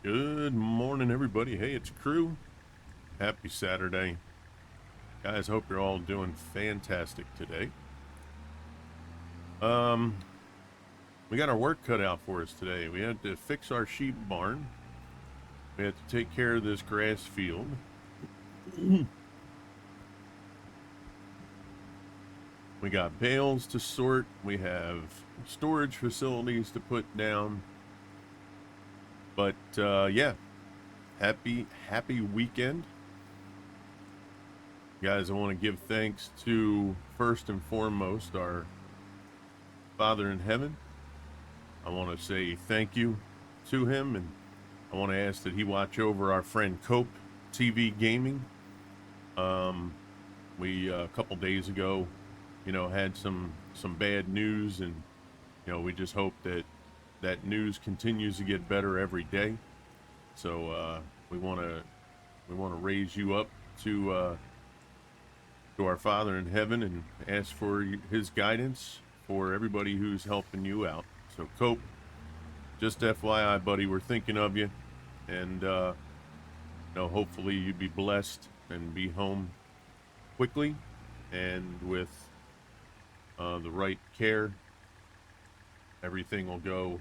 Good morning, everybody. Hey, it's crew. Happy Saturday. Guys, hope you're all doing fantastic today. Um, we got our work cut out for us today. We had to fix our sheep barn. We had to take care of this grass field. We got bales to sort. We have storage facilities to put down. But yeah, happy weekend. Guys, I want to give thanks to first and foremost our Father in heaven. I want to say thank you to him, and I want to ask that he watch over our friend Cope TV Gaming. Um, we a couple days ago, had some bad news, and we just hope that that news continues to get better every day. So we want to raise you up to our Father in heaven and ask for his guidance for everybody who's helping you out. So Cope, just FYI, buddy, we're thinking of you, and hopefully you be blessed and be home quickly, and with the right care, everything will go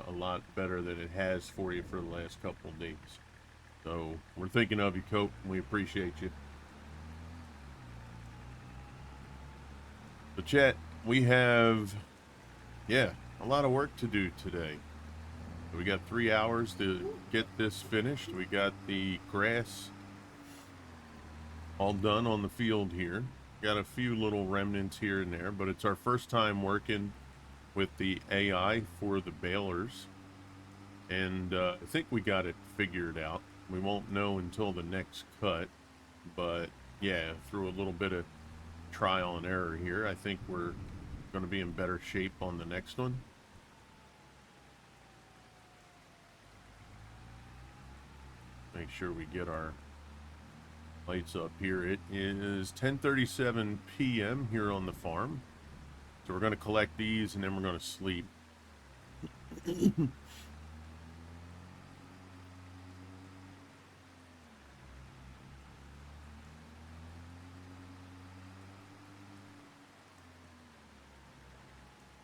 a lot better than it has for you for the last couple of days. So we're thinking of you, Cope, and we appreciate you. So, chat, we have, a lot of work to do today. We got 3 hours to get this finished. We got the grass all done on the field here. Got a few little remnants here and there, but it's our first time working with the AI for the balers. And I think we got it figured out. We won't know until the next cut, but yeah, through a little bit of trial and error here, I think we're going to be in better shape on the next one. Make sure we get our lights up here. It is 10:37 p.m. here on the farm. So we're going to collect these and then we're going to sleep.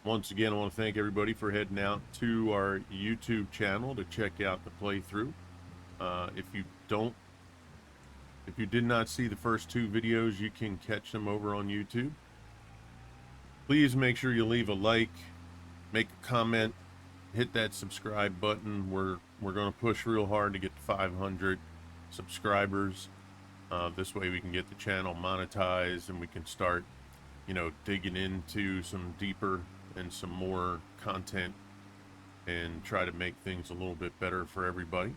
Once again, I want to thank everybody for heading out to our YouTube channel to check out the playthrough. If you did not see the first two videos, you can catch them over on YouTube. Please make sure you leave a like, make a comment, hit that subscribe button. We're going to push real hard to get to 500 subscribers. This way we can get the channel monetized and we can start, digging into some deeper and some more content and try to make things a little bit better for everybody.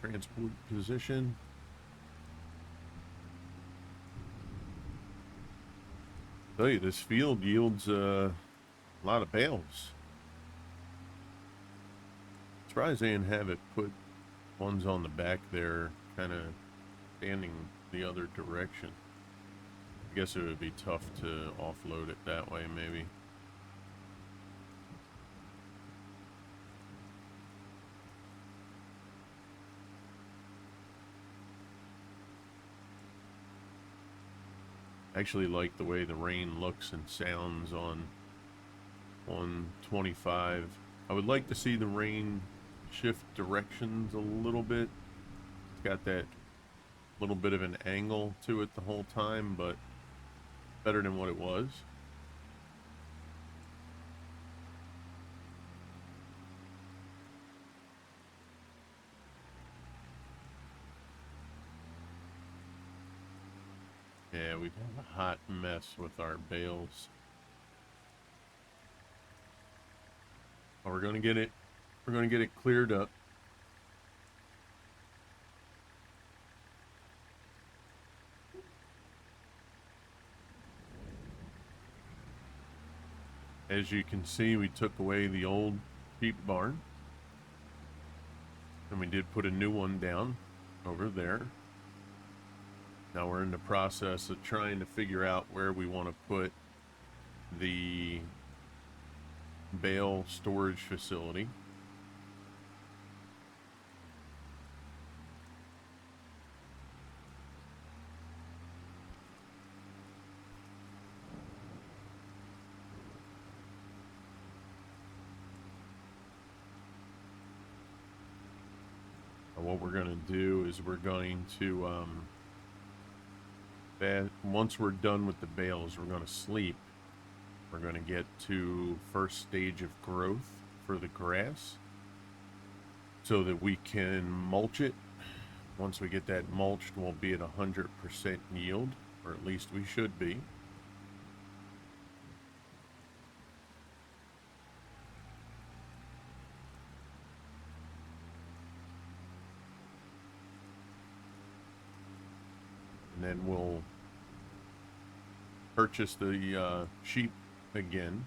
Transport position. Tell you, this field yields a lot of bales. Surprised they didn't have it put ones on the back there, kind of standing the other direction. I guess it would be tough to offload it that way, maybe. I actually like the way the rain looks and sounds on 125. I would like to see the rain shift directions a little bit. It's got that little bit of an angle to it the whole time, but better than what it was. Yeah, we've had a hot mess with our bales. But we're gonna get it. We're gonna get it cleared up. As you can see, we took away the old sheep barn, and we did put a new one down over there. Now we're in the process of trying to figure out where we want to put the bale storage facility. And what we're going to do is we're going to, once we're done with the bales, we're going to sleep. We're going to get to first stage of growth for the grass so that we can mulch it. Once we get that mulched, we'll be at 100% yield, or at least we should be. And then we'll purchase the sheep again.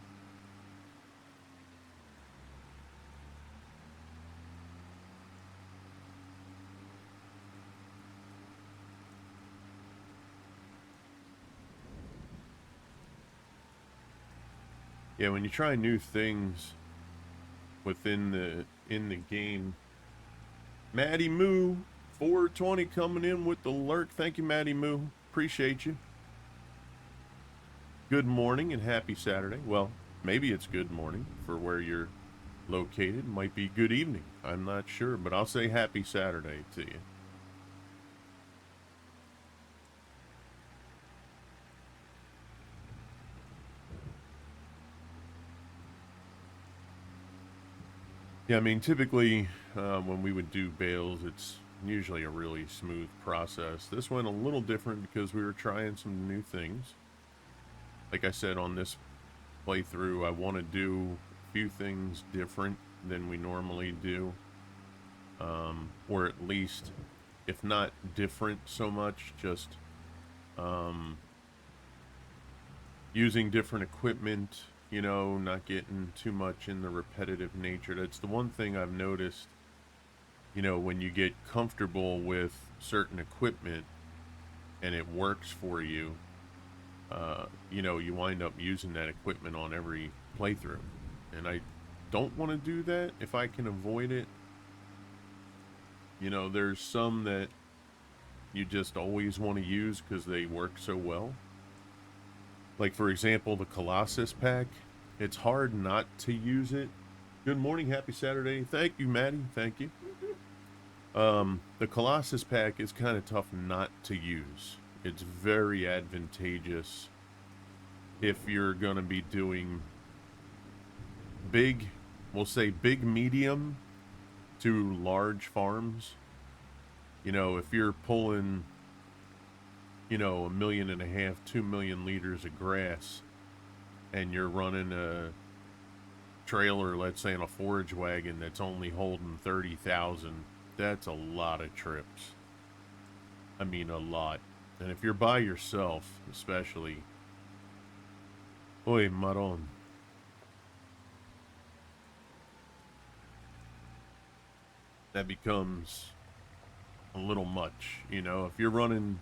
Yeah, when you try new things within the game, Maddie Moo 420 coming in with the lurk. Thank you, Maddie Moo. Appreciate you. Good morning and happy Saturday. Well, maybe it's good morning for where you're located. Might be good evening. I'm not sure, but I'll say happy Saturday to you. Yeah, I mean, typically when we would do bales, it's usually a really smooth process. This went a little different because we were trying some new things. Like I said, on this playthrough, I want to do a few things different than we normally do. Or at least, if not different so much, just using different equipment, you know, not getting too much in the repetitive nature. That's the one thing I've noticed, you know, when you get comfortable with certain equipment and it works for you, you know, you wind up using that equipment on every playthrough. And I don't want to do that if I can avoid it. You know, there's some that you just always want to use because they work so well. Like, for example, the Colossus pack. It's hard not to use it. Good morning, happy Saturday. Thank you, Maddie. Thank you. The Colossus pack is kind of tough not to use. It's very advantageous if you're going to be doing big, we'll say big medium to large farms. You know, if you're pulling, you know, 1.5 million, 2 million liters of grass, and you're running a trailer, let's say in a forage wagon that's only holding 30,000, that's a lot of trips. I mean, a lot. And if you're by yourself, especially, oy, maron. That becomes a little much, you know. If you're running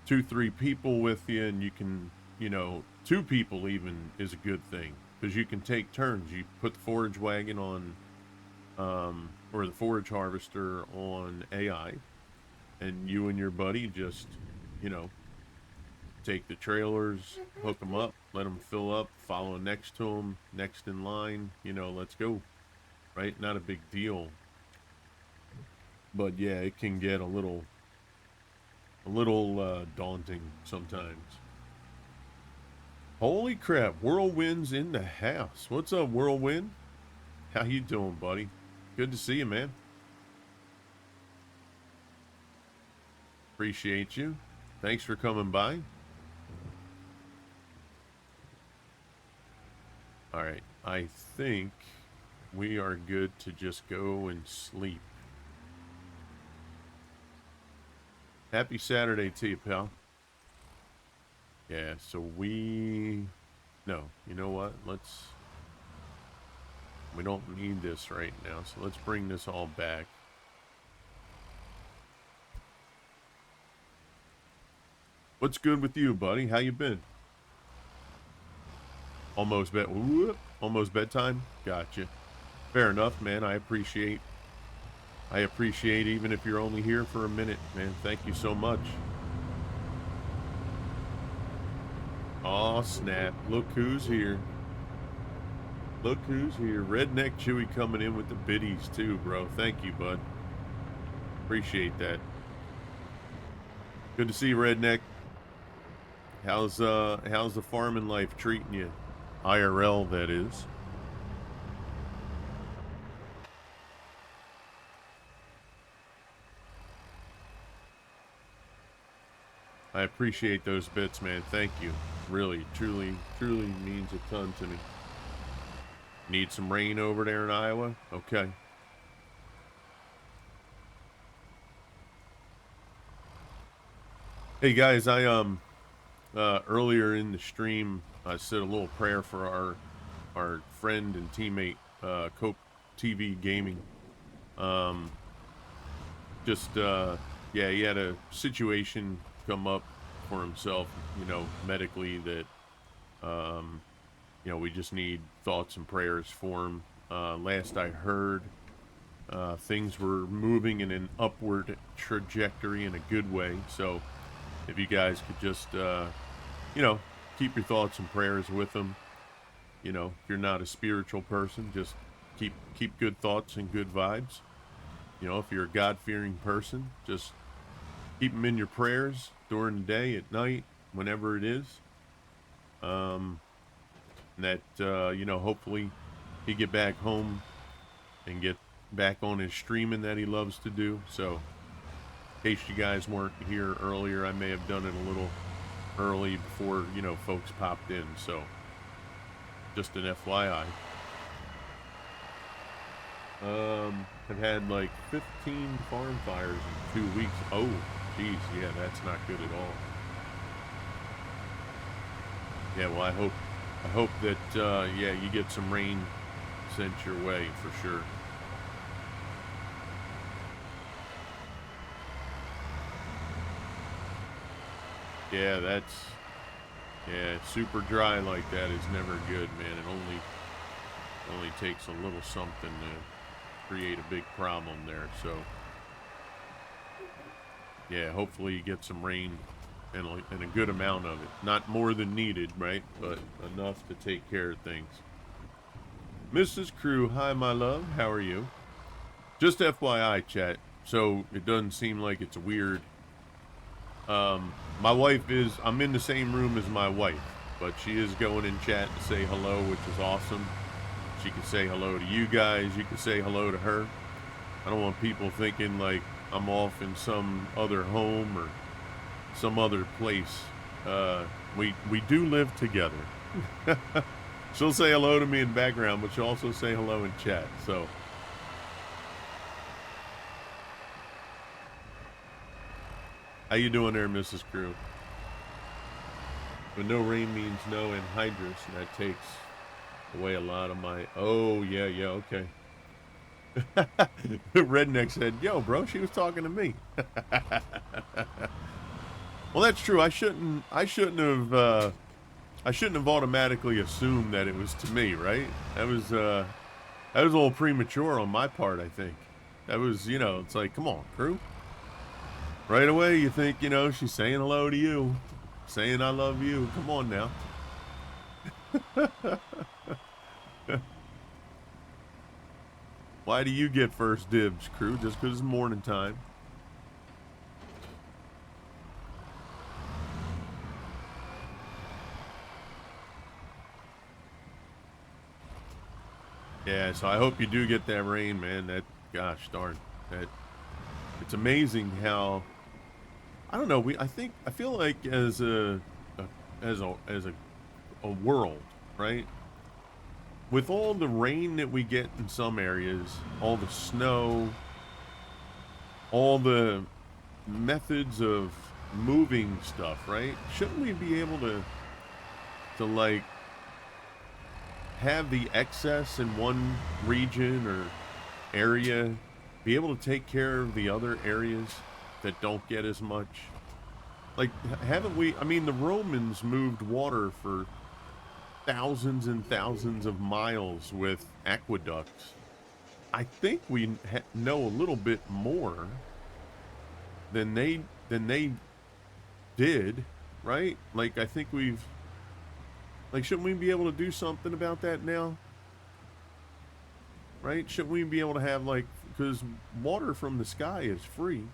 2-3 people with you, and you can, you know, 2 people even is a good thing because you can take turns. You put the forage wagon on, or the forage harvester on AI, and you and your buddy just, you know, take the trailers, hook them up, let them fill up, follow next to them, next in line, you know, let's go, right? Not a big deal. But yeah, it can get a little daunting sometimes. Holy crap, Whirlwind's in the house. What's up, Whirlwind? How you doing, buddy? Good to see you, man. Appreciate you. Thanks for coming by. All right, I think we are good to just go and sleep. Happy Saturday to you, pal. Yeah, so we No, you know what? We don't need this right now, so let's bring this all back. What's good with you, buddy? How you been? Almost bedtime? Gotcha. Fair enough, man. I appreciate even if you're only here for a minute, man. Thank you so much. Aw, snap. Look who's here. Look who's here. Redneck Chewy coming in with the biddies too, bro. Thank you, bud. Appreciate that. Good to see you, Redneck. How's the farming life treating you? IRL, that is. I appreciate those bits, man. Thank you. Really, truly means a ton to me. Need some rain over there in Iowa? Okay. Hey guys, I earlier in the stream I said a little prayer for our friend and teammate Cope TV Gaming. Yeah, he had a situation come up for himself, medically that we just need thoughts and prayers for him. Last I heard, things were moving in an upward trajectory in a good way. So if you guys could just, keep your thoughts and prayers with him. If you're not a spiritual person, just keep good thoughts and good vibes. If you're a God-fearing person, just keep them in your prayers during the day, at night, whenever it is. Hopefully he get back home and get back on his streaming that he loves to do. So, in case you guys weren't here earlier, I may have done it a little early before, folks popped in. So, just an FYI. I've had like 15 farm fires in 2 weeks. Oh, geez, yeah, that's not good at all. Yeah, well, I hope that you get some rain sent your way for sure. Yeah, super dry like that is never good, man. It only takes a little something to create a big problem there. So yeah, hopefully you get some rain and a good amount of it. Not more than needed, right? But enough to take care of things. Mrs. Crew, hi, my love. How are you? Just FYI, chat. So it doesn't seem like it's weird. My wife I'm in the same room as my wife, but she is going in chat to say hello, which is awesome. She can say hello to you guys. You can say hello to her. I don't want people thinking like I'm off in some other home or some other place. We do live together. She'll say hello to me in background, but she'll also say hello in chat. So how you doing there, Mrs. Crew? But no rain means no anhydrous, and that takes away a lot of my... Oh, yeah, okay. Redneck said, yo, bro, she was talking to me. Well, that's true. I shouldn't have automatically assumed that it was to me, right? That was a little premature on my part, I think. That was, it's like, come on, Crew. Right away, you think, she's saying hello to you, saying I love you. Come on now. Why do you get first dibs, Crew? Just because it's morning time? Yeah, so I hope you do get that rain, man. That, gosh darn, it's amazing how, I don't know. I feel like as a world, right? With all the rain that we get in some areas, all the snow, all the methods of moving stuff, right? Shouldn't we be able to like have the excess in one region or area be able to take care of the other areas that don't get as much. Like, haven't we? I mean, the Romans moved water for thousands and thousands of miles with aqueducts. I think we know a little bit more than they did, right? Like, I think we've like, shouldn't we be able to do something about that now? Right? Shouldn't we be able to have, like, because water from the sky is free.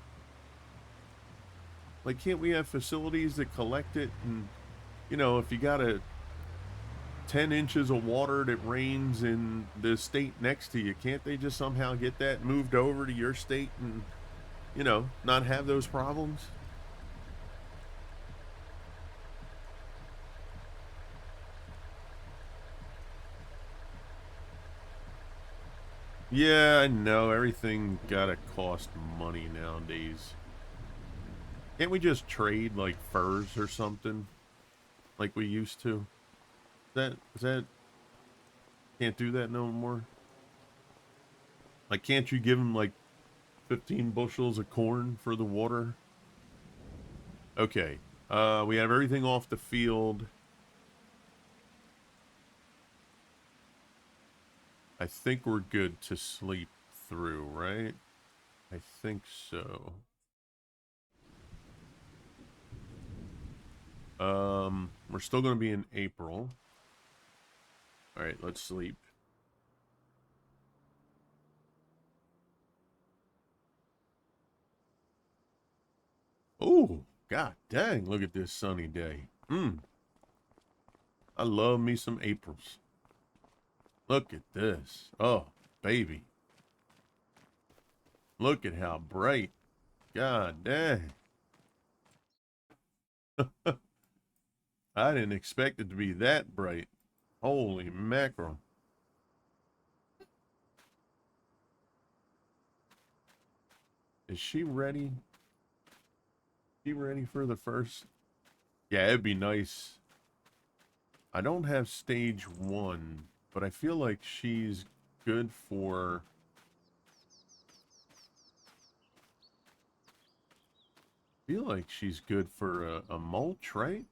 Like, can't we have facilities that collect it? And, if you got 10 inches of water that rains in the state next to you, can't they just somehow get that moved over to your state and, not have those problems? Yeah, I know. Everything gotta cost money nowadays. Can't we just trade, like, furs or something? Like we used to? Is that can't do that no more? Like, can't you give them, like, 15 bushels of corn for the water? Okay. We have everything off the field. I think we're good to sleep through, right? I think so. We're still going to be in April. All right, let's sleep. Oh, god dang, look at this sunny day. I love me some Aprils. Look at this. Oh, baby. Look at how bright. God dang. I didn't expect it to be that bright. Holy mackerel. Is she ready? She ready for the first? Yeah, it'd be nice. I don't have stage 1, but I feel like she's good for... I feel like she's good for a mulch, right?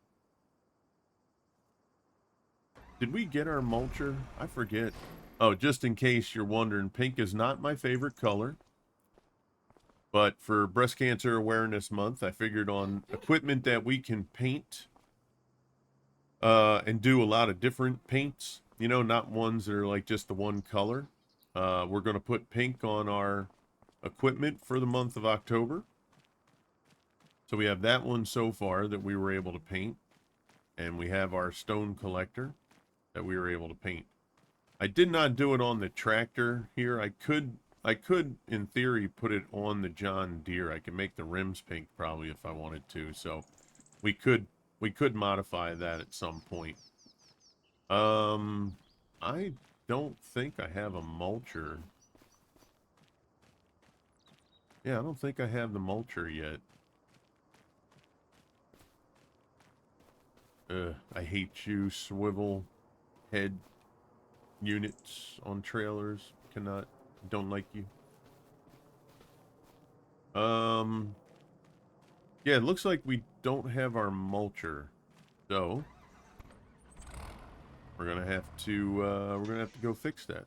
Did we get our mulcher? I forget. Oh, just in case you're wondering, pink is not my favorite color. But for Breast Cancer Awareness Month, I figured on equipment that we can paint and do a lot of different paints. Not ones that are like just the one color. We're going to put pink on our equipment for the month of October. So we have that one so far that we were able to paint. And we have our stone collector that we were able to paint. I did not do it on the tractor here. I could, in theory, put it on the John Deere. I could make the rims pink probably if I wanted to. So we could modify that at some point. I don't think I have a mulcher. Yeah, I don't think I have the mulcher yet. I hate you, swivel head units on trailers. Don't like you. Yeah, it looks like we don't have our mulcher. So we're gonna have to go fix that.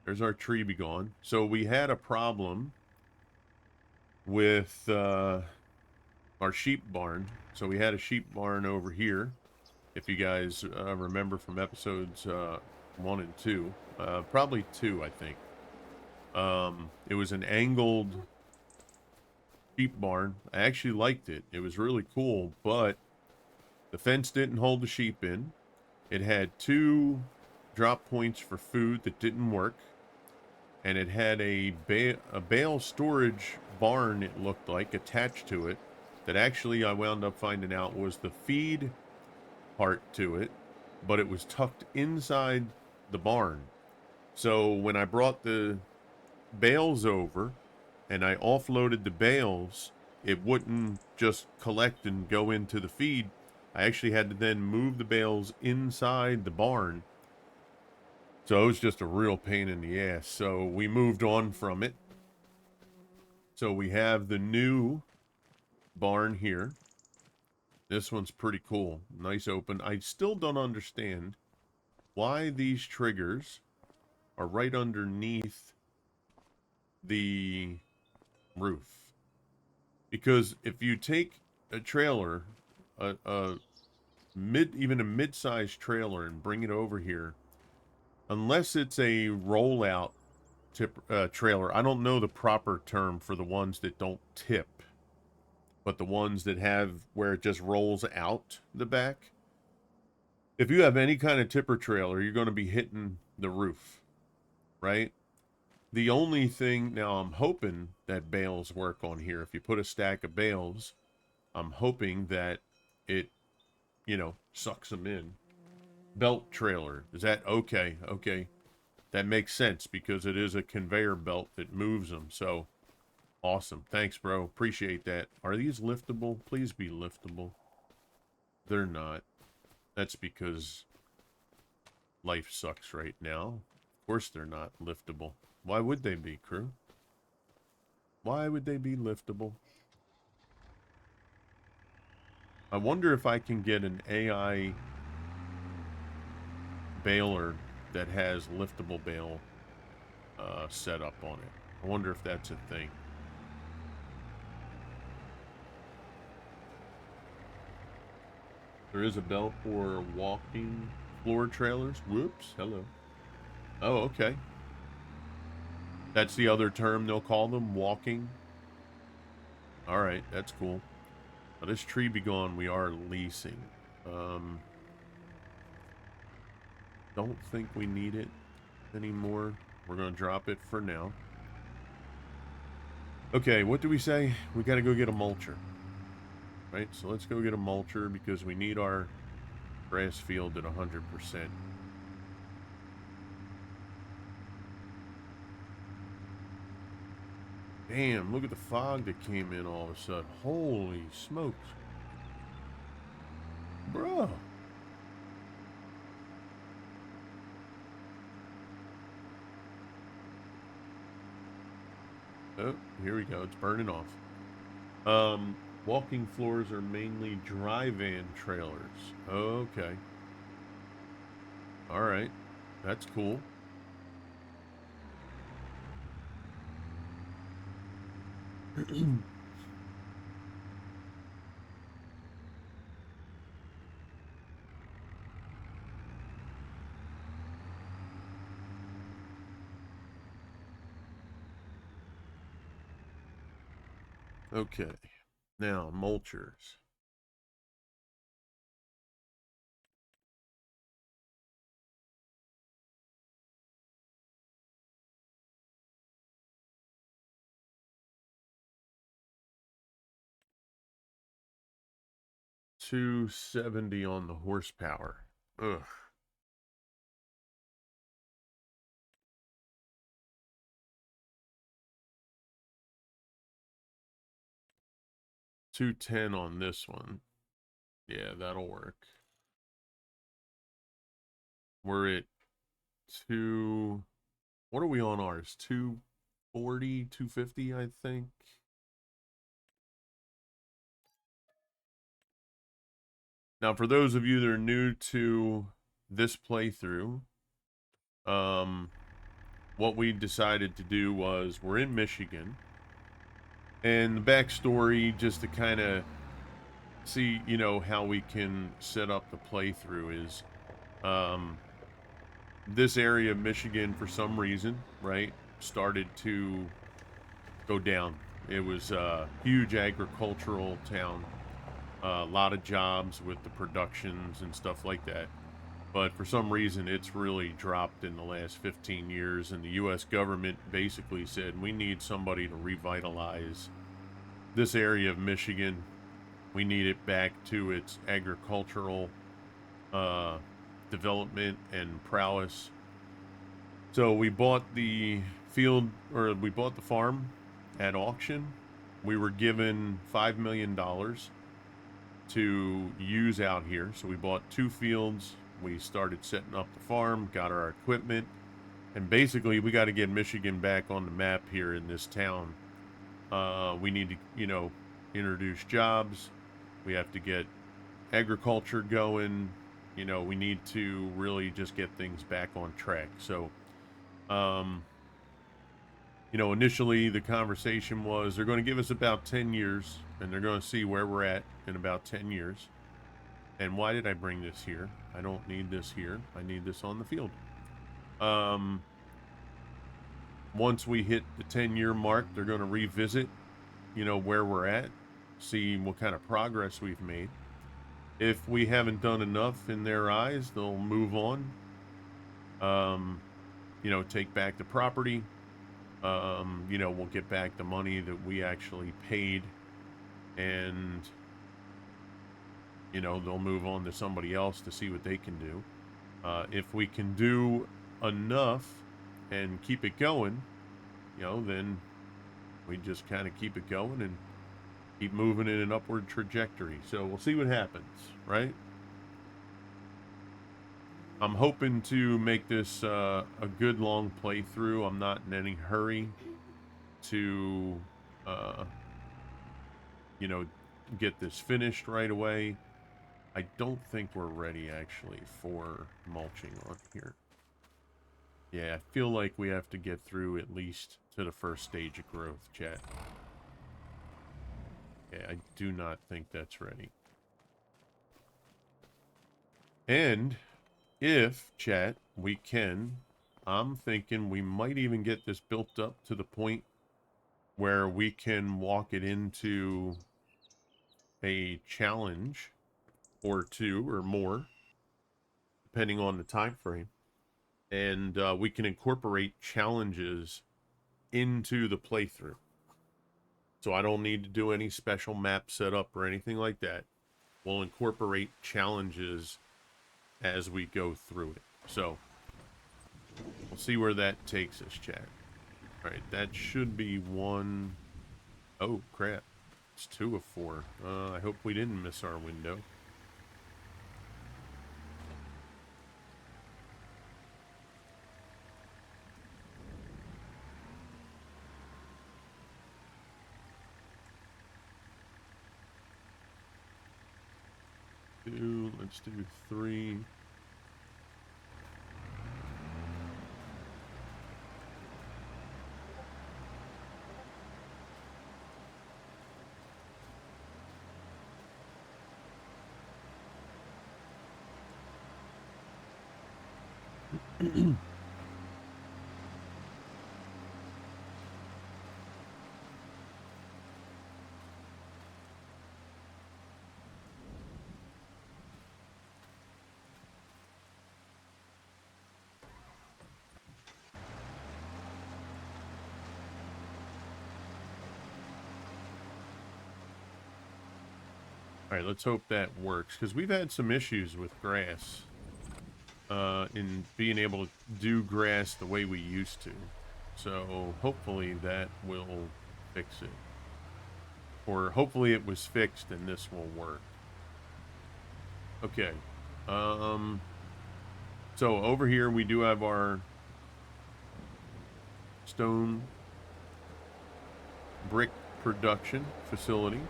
There's our tree be gone. So we had a problem with our sheep barn. So we had a sheep barn over here. If you guys remember from episodes 1 and 2, probably 2, I think. It was an angled sheep barn. I actually liked it. It was really cool, but the fence didn't hold the sheep in. It had 2 drop points for food that didn't work. And it had a bale storage barn, it looked like, attached to it. That actually I wound up finding out was the feed part to it. But it was tucked inside the barn. So when I brought the bales over and I offloaded the bales, it wouldn't just collect and go into the feed. I actually had to then move the bales inside the barn. So it was just a real pain in the ass. So we moved on from it. So we have the new barn here. This one's pretty cool. Nice open. I still don't understand why these triggers are right underneath the roof. Because if you take a trailer, even a mid-sized trailer, and bring it over here, unless it's a rollout trailer, I don't know the proper term for the ones that don't tip, but the ones that have where it just rolls out the back. If you have any kind of tipper trailer, you're going to be hitting the roof, right? The only thing, now I'm hoping that bales work on here. If you put a stack of bales, I'm hoping that it, sucks them in. Belt trailer, is that okay? Okay. That makes sense because it is a conveyor belt that moves them. So, awesome. Thanks, bro. Appreciate that. Are these liftable? Please be liftable. They're not. That's because life sucks right now. Of course they're not liftable. Why would they be, crew? Why would they be liftable? I wonder if I can get an AI baler that has liftable bale set up on it. I wonder if that's a thing. There is a belt for walking floor trailers. Whoops. Hello. Oh, okay. That's the other term they'll call them, walking. All right, that's cool. Now, this tree be gone. We are leasing. Don't think we need it anymore. We're going to drop it for now. Okay, what do we say? We got to go get a mulcher. Right, so let's go get a mulcher because we need our grass field at 100%. Damn, look at the fog that came in all of a sudden. Holy smokes. Bro. Oh, here we go. It's burning off. Walking floors are mainly dry van trailers. Okay. All right. That's cool. Okay. Now, mulchers. $270 on the horsepower. Ugh. $210 on this one. Yeah, that'll work. We're at two. What are we on ours? 240, 250, I think. Now, for those of you that are new to this playthrough, what we decided to do was we're in Michigan, and the backstory, just to kind of see, how we can set up the playthrough is, this area of Michigan, for some reason, right, started to go down. It was a huge agricultural town, a lot of jobs with the productions and stuff like that. But for some reason, it's really dropped in the last 15 years, and the U.S. government basically said, we need somebody to revitalize this area of Michigan. We need it back to its agricultural development and prowess. So we bought the we bought the farm at auction. We were given $5 million to use out here. So we bought 2 fields. We started setting up the farm, got our equipment, and basically we got to get Michigan back on the map here in this town. We need to, introduce jobs. We have to get agriculture going. We need to really just get things back on track. So, initially the conversation was they're going to give us about 10 years and they're going to see where we're at in about 10 years. And why did I bring this here? I don't need this here. I need this on the field. Once we hit the 10-year mark, they're going to revisit, where we're at, see what kind of progress we've made. If we haven't done enough in their eyes, they'll move on. Take back the property. We'll get back the money that we actually paid, and they'll move on to somebody else to see what they can do. If we can do enough and keep it going, then we just kind of keep it going and keep moving in an upward trajectory. So we'll see what happens, right? I'm hoping to make this a good long playthrough. I'm not in any hurry to, get this finished right away. I don't think we're ready, actually, for mulching on here. Yeah, I feel like we have to get through at least to the first stage of growth, chat. Yeah, I do not think that's ready. And if, chat, we can, I'm thinking we might even get this built up to the point where we can walk it into a challenge or 2 or more, depending on the time frame. And we can incorporate challenges into the playthrough. So I don't need to do any special map setup or anything like that. We'll incorporate challenges as we go through it. So we'll see where that takes us, chat. All right, that should be 1. Oh, crap. It's 2 of 4. I hope we didn't miss our window. Let's do 3. All right, let's hope that works, because we've had some issues with grass in being able to do grass the way we used to. So hopefully that will fix it. Or hopefully it was fixed and this will work. Okay. So over here we do have our stone brick production facility.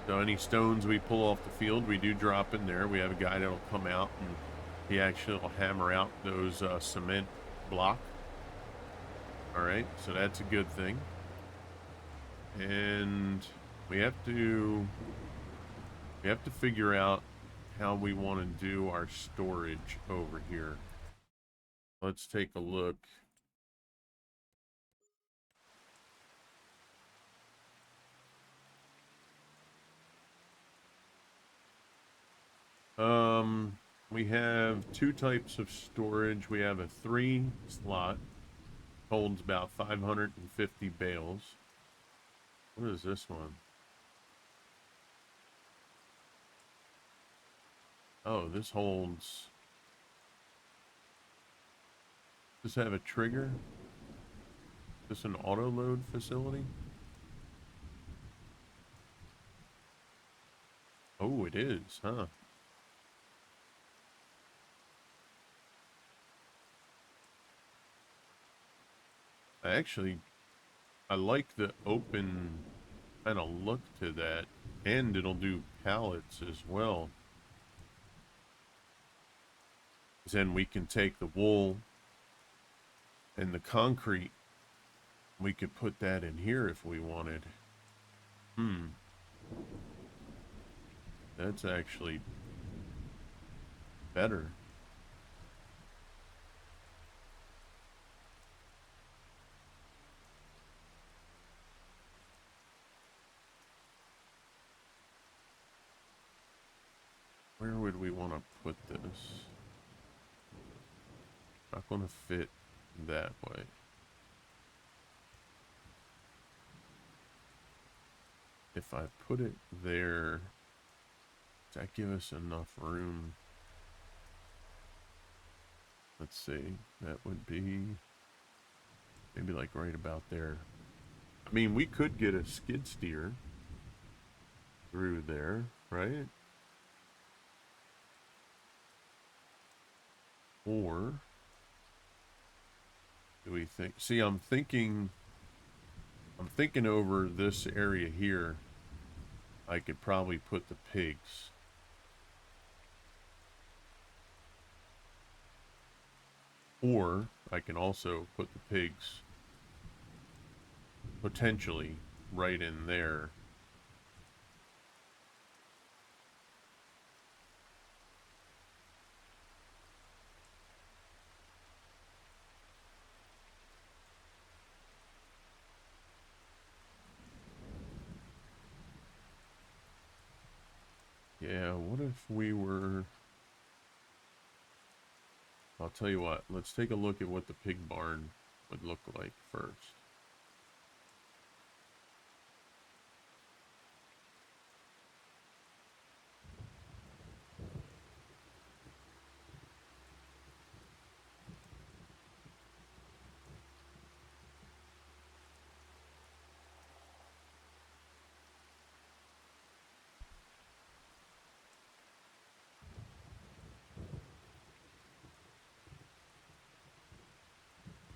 So any stones we pull off the field, we do drop in there. We have a guy that'll come out and he actually will hammer out those cement block. All right, so that's a good thing. And we have to figure out how we want to do our storage over here. Let's take a look. We have 2 types of storage. We have a 3 slot, holds about 550 bales. What is this one? Oh, this holds... Does this have a trigger? Is this an auto load facility? Oh, it is, huh? I like the open kind of look to that, and it'll do pallets as well. 'Cause then we can take the wool and the concrete, we could put that in here if we wanted. Hmm, that's actually better. Where would we want to put this? Not going to fit that way. If I put it there, does that give us enough room? Let's see. That would be maybe like right about there. I mean, we could get a skid steer through there, right? Or do we think? See, I'm thinking over this area here. I could probably put the pigs. Or I can also put the pigs potentially right in there. Yeah, what if we were... I'll tell you what, let's take a look at what the pig barn would look like first.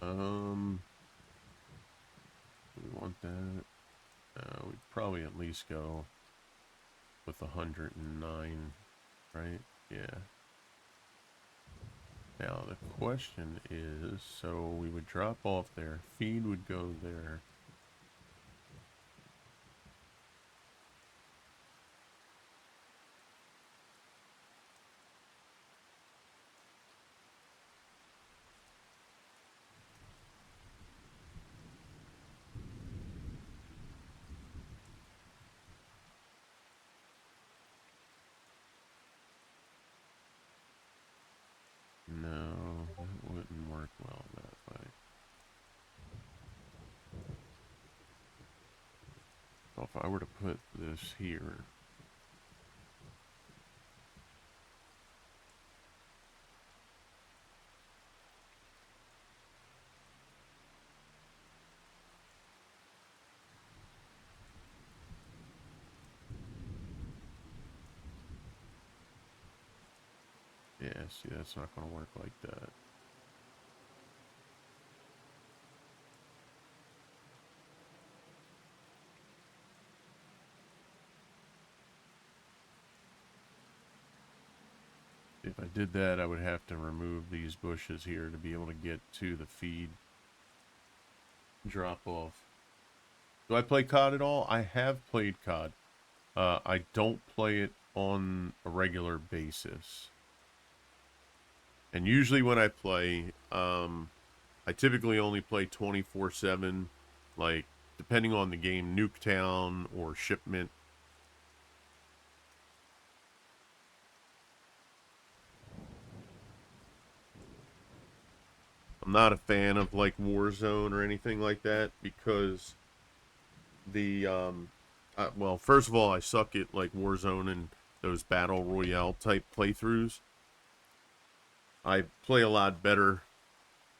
Um, do we want that? We'd probably at least go with 109, right? Yeah. Now the question is, so we would drop off there, feed would go there. No, that wouldn't work well that way. So if I were to put this here, yeah, see, that's not going to work like that. If I did that, I would have to remove these bushes here to be able to get to the feed drop off. Do I play COD at all? I have played COD. I don't play it on a regular basis. And usually when I play, I typically only play 24/7, like depending on the game, Nuketown or Shipment. I'm not a fan of like Warzone or anything like that because the well, first of all, I suck at like Warzone and those battle royale type playthroughs. I play a lot better.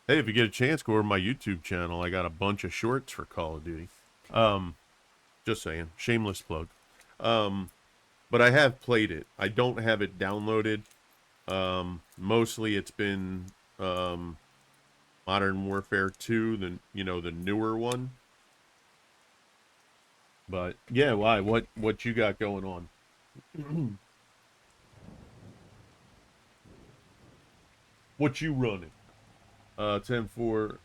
Hey, if you get a chance, go over to my YouTube channel. I got a bunch of shorts for Call of Duty. Um, just saying, shameless plug. Um, but I have played it. I don't have it downloaded. Mostly it's been um, Modern Warfare 2, the newer one. But yeah, why? What you got going on? What you running? 10-4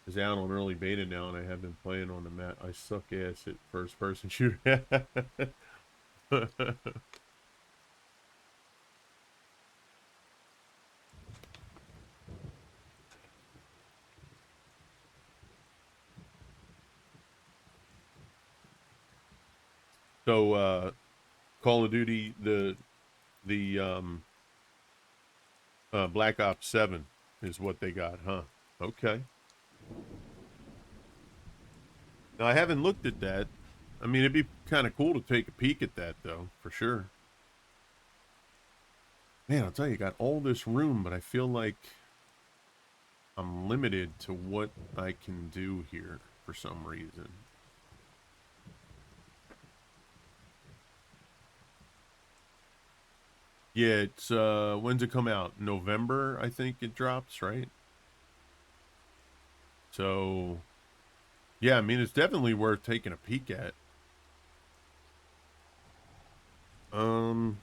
is out on early beta now, and I have been playing on the map. I suck ass at first person shooter. So Call of Duty, the Black Ops 7 is what they got, huh? Okay. Now I haven't looked at that. I mean, it'd be kind of cool to take a peek at that though, for sure. Man, I'll tell you, got all this room, but I feel like I'm limited to what I can do here for some reason. Yeah, it's when's it come out? November, I think it drops, right? So, yeah, I mean, it's definitely worth taking a peek at. Um,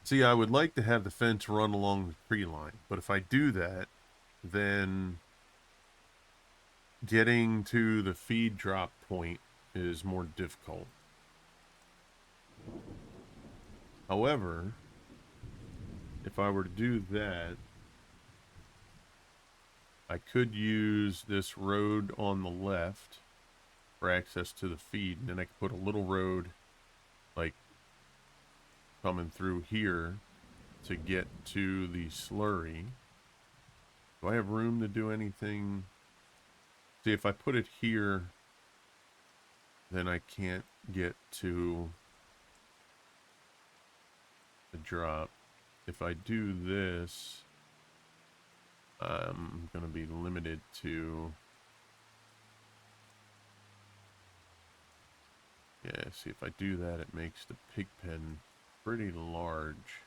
See, I would like to have the fence run along the tree line, but if I do that, then getting to the feed drop point is more difficult. However, if I were to do that, I could use this road on the left for access to the feed, and then I could put a little road like coming through here to get to the slurry. Do I have room to do anything? See, if I put it here, then I can't get to the drop. If I do this, I'm going to be limited to... Yeah, see, if I do that, it makes the pig pen pretty large,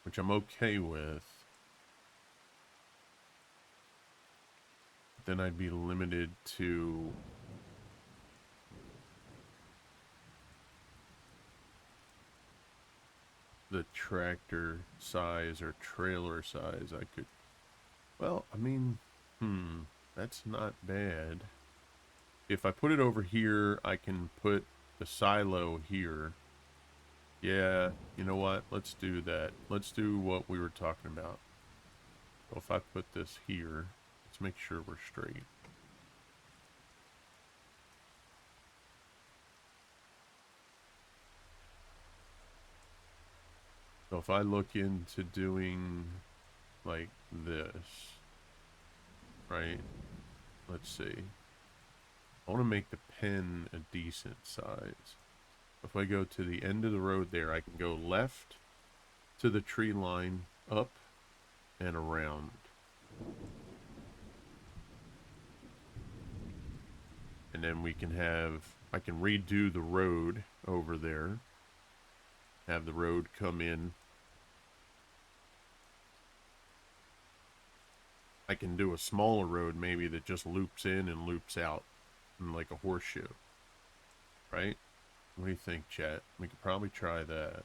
which I'm okay with. Then I'd be limited to the tractor size or trailer size. I could, well, I mean, that's not bad. If I put it over here, I can put the silo here. Yeah, you know what? Let's do that. Let's do what we were talking about. So if I put this here, let's make sure we're straight. So if I look into doing like this, right? Let's see. I want to make the pen a decent size. If I go to the end of the road there, I can go left to the tree line, up and around. And then we can have, I can redo the road over there. Have the road come in. I can do a smaller road maybe that just loops in and loops out, in like a horseshoe. Right? What do you think, chat? We could probably try that.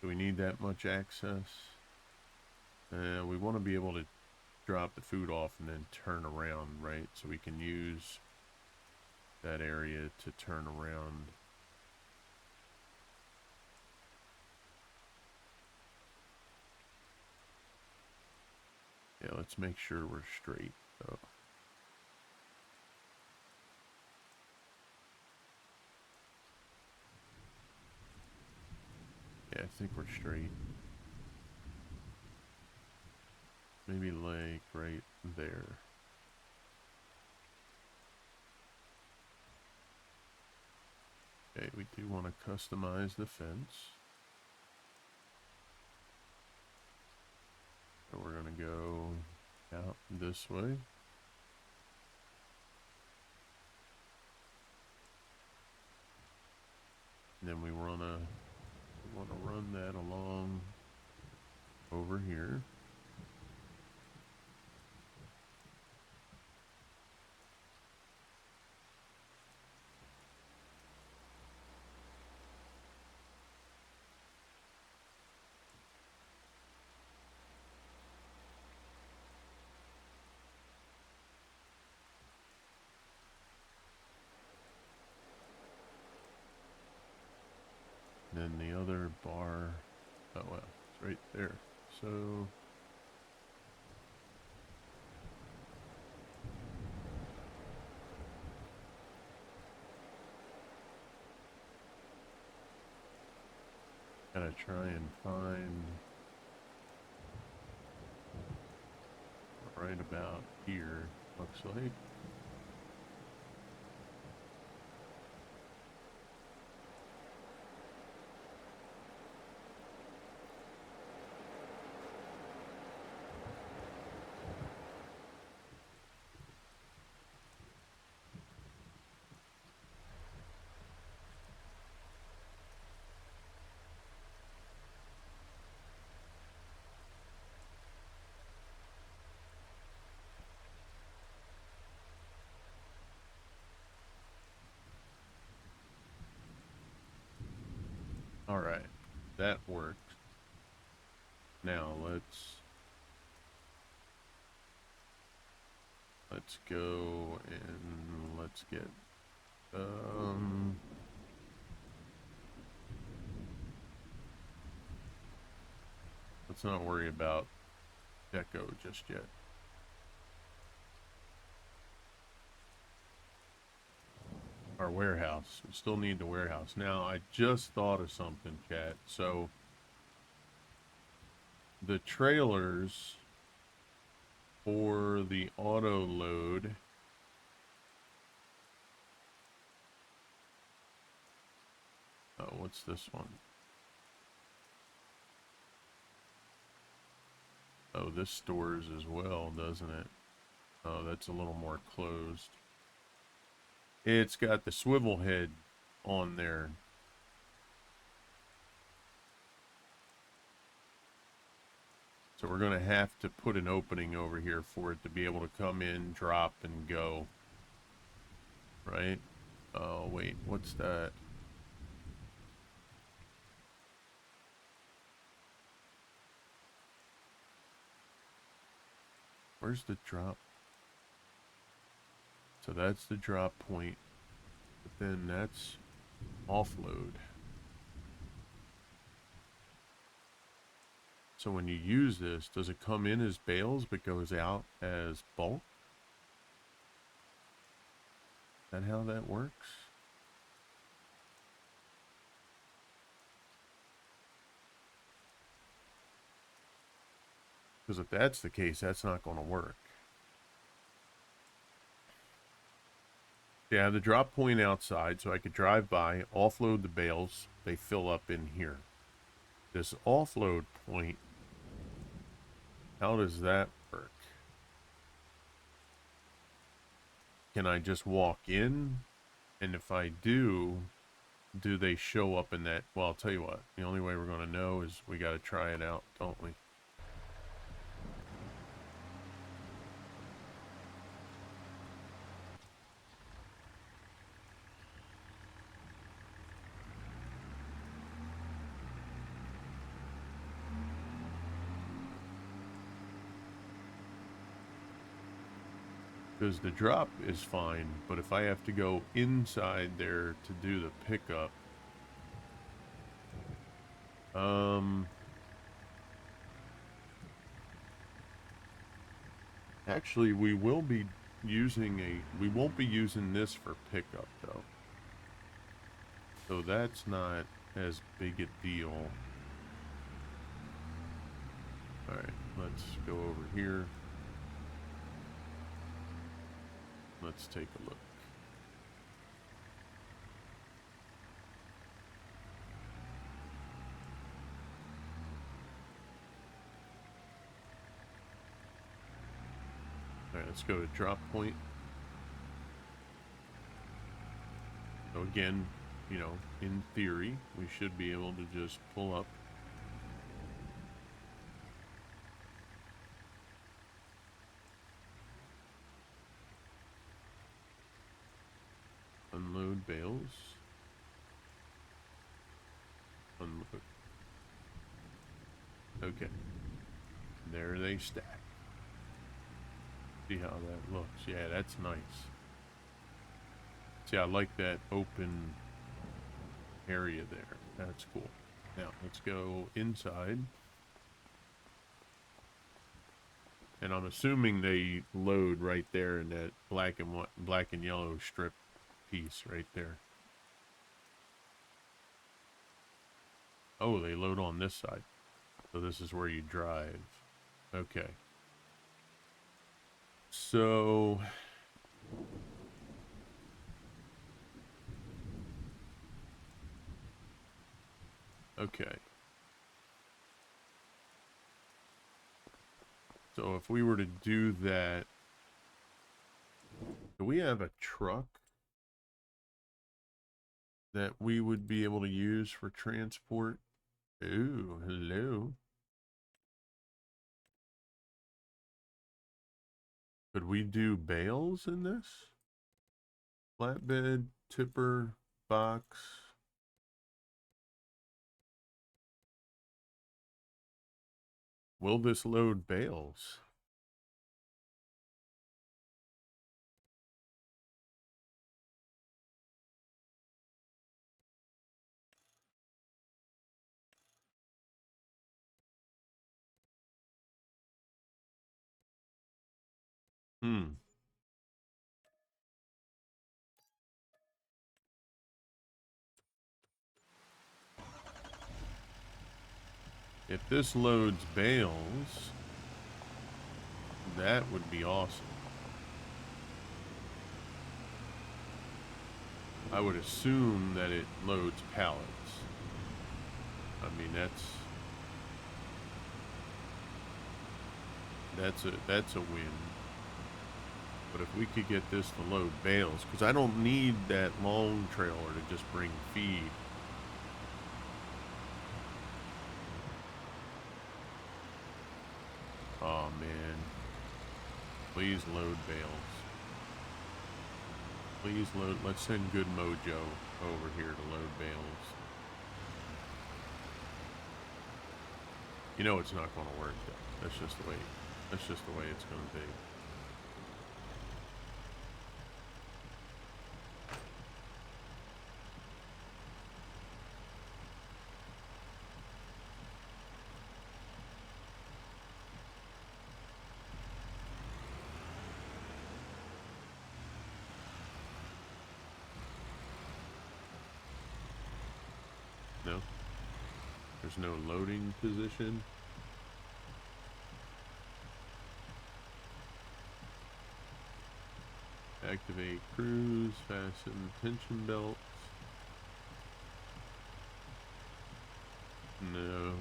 Do we need that much access? We want to be able to drop the food off and then turn around, right? So we can use that area to turn around. Yeah, let's make sure we're straight, though. Yeah, I think we're straight. Maybe like right there. Okay, we do want to customize the fence. So we're going to go this way. And then we wanna run that along over here. And then the other bar, oh well, it's right there. So gotta try and find right about here, looks like. All right, that worked. Now let's go and let's get let's not worry about deco just yet. Our warehouse. We still need the warehouse. Now, I just thought of something, chat. So, the trailers for the auto load. Oh, what's this one? Oh, this stores as well, doesn't it? Oh, that's a little more closed. It's got the swivel head on there. So we're going to have to put an opening over here for it to be able to come in, drop, and go. Right? Oh, wait, what's that? Where's the drop? So that's the drop point. But then that's offload. So when you use this, does it come in as bales but goes out as bulk? Is that how that works? Because if that's the case, that's not going to work. Yeah, the drop point outside, so I could drive by, offload the bales, they fill up in here. This offload point, how does that work? Can I just walk in? And if I do they show up in that? Well, I'll tell you what, the only way we're going to know is we got to try it out, don't we? Because the drop is fine, but if I have to go inside there to do the pickup, actually we won't be using this for pickup though. So that's not as big a deal. Alright, let's go over here. Let's take a look. Alright, let's go to drop point. So again, you know, in theory, we should be able to just pull up. Unload bales. Unload. Okay. There they stack. See how that looks. Yeah, that's nice. See, I like that open area there. That's cool. Now, let's go inside. And I'm assuming they load right there in that black and yellow strip piece right there. Oh, they load on this side. So this is where you drive. Okay. So okay. So if we were to do that, do we have a truck that we would be able to use for transport? Ooh, hello. Could we do bales in this? Flatbed, tipper, box. Will this load bales? Hmm. If this loads bales, that would be awesome. I would assume that it loads pallets. I mean, that's a win. But if we could get this to load bales, because I don't need that long trailer to just bring feed. Oh man. Please load bales. Please load. Let's send Good Mojo over here to load bales. You know it's not going to work though. That's just the way it's going to be. No? There's no loading position. Activate cruise, fasten tension belts. No.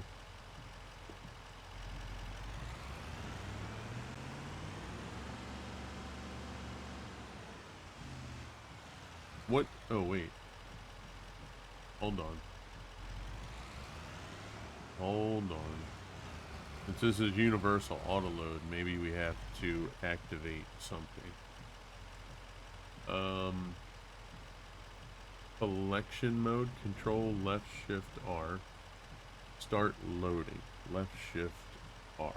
What? Oh, wait. Hold on. Hold on. Since this is universal auto load, maybe we have to activate something. Selection mode, control left shift R. Start loading. Left shift R.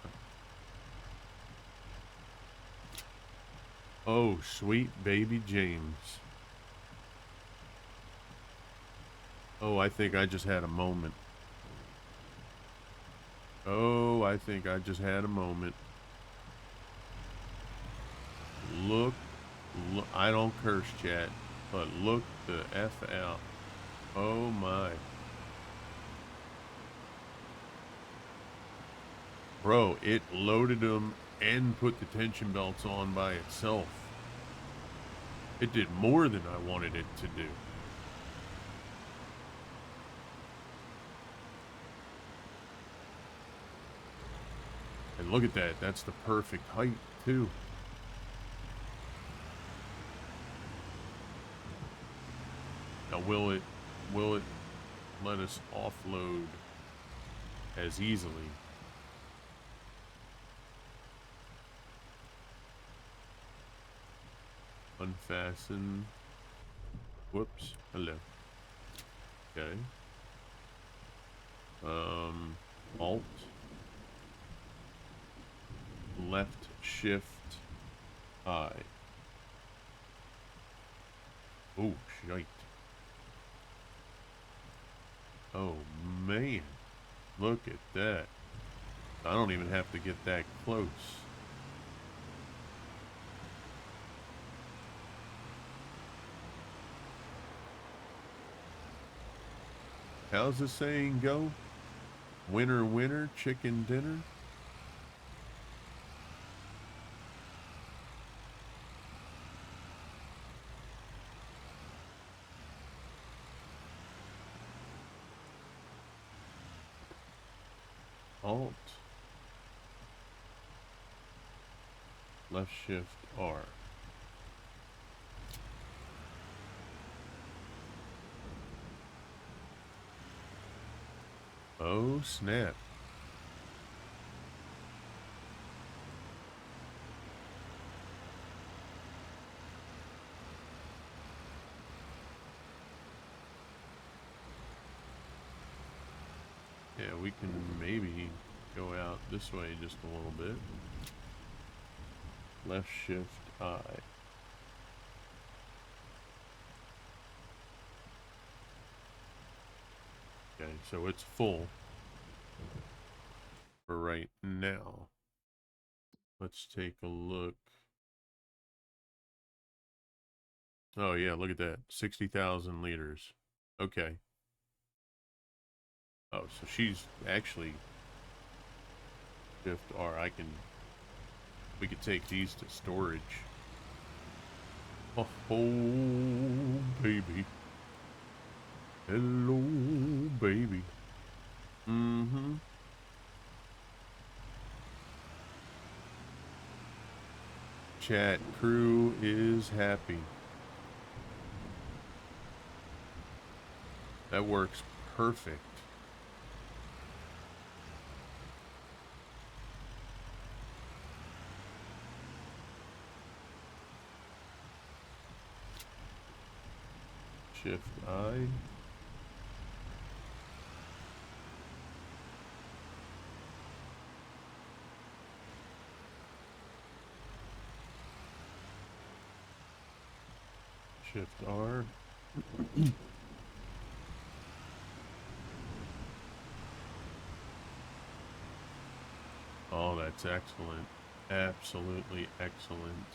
Oh, sweet baby James. Oh, I think I just had a moment. Oh, I think I just had a moment. Look, I don't curse, chat, but look the F out. Oh my. Bro, it loaded them and put the tension belts on by itself. It did more than I wanted it to do. And look at that. That's the perfect height, too. Now, will it let us offload as easily? Unfasten. Whoops. Hello. Okay. Alt. Left shift I. Oh, shite. Oh, man. Look at that. I don't even have to get that close. How's the saying go? Winner, winner, chicken dinner? Alt. Left shift R. Oh, snap. Yeah, we can maybe go out this way just a little bit. Left shift I. Okay, so it's full for right now. Let's take a look. Oh yeah, look at that. 60,000 liters. Okay. Oh, so she's actually shift R. We could take these to storage. Oh, baby. Hello, baby. Mm-hmm. Chat crew is happy. That works perfect. Shift I. Shift R. Oh, that's excellent. Absolutely excellent.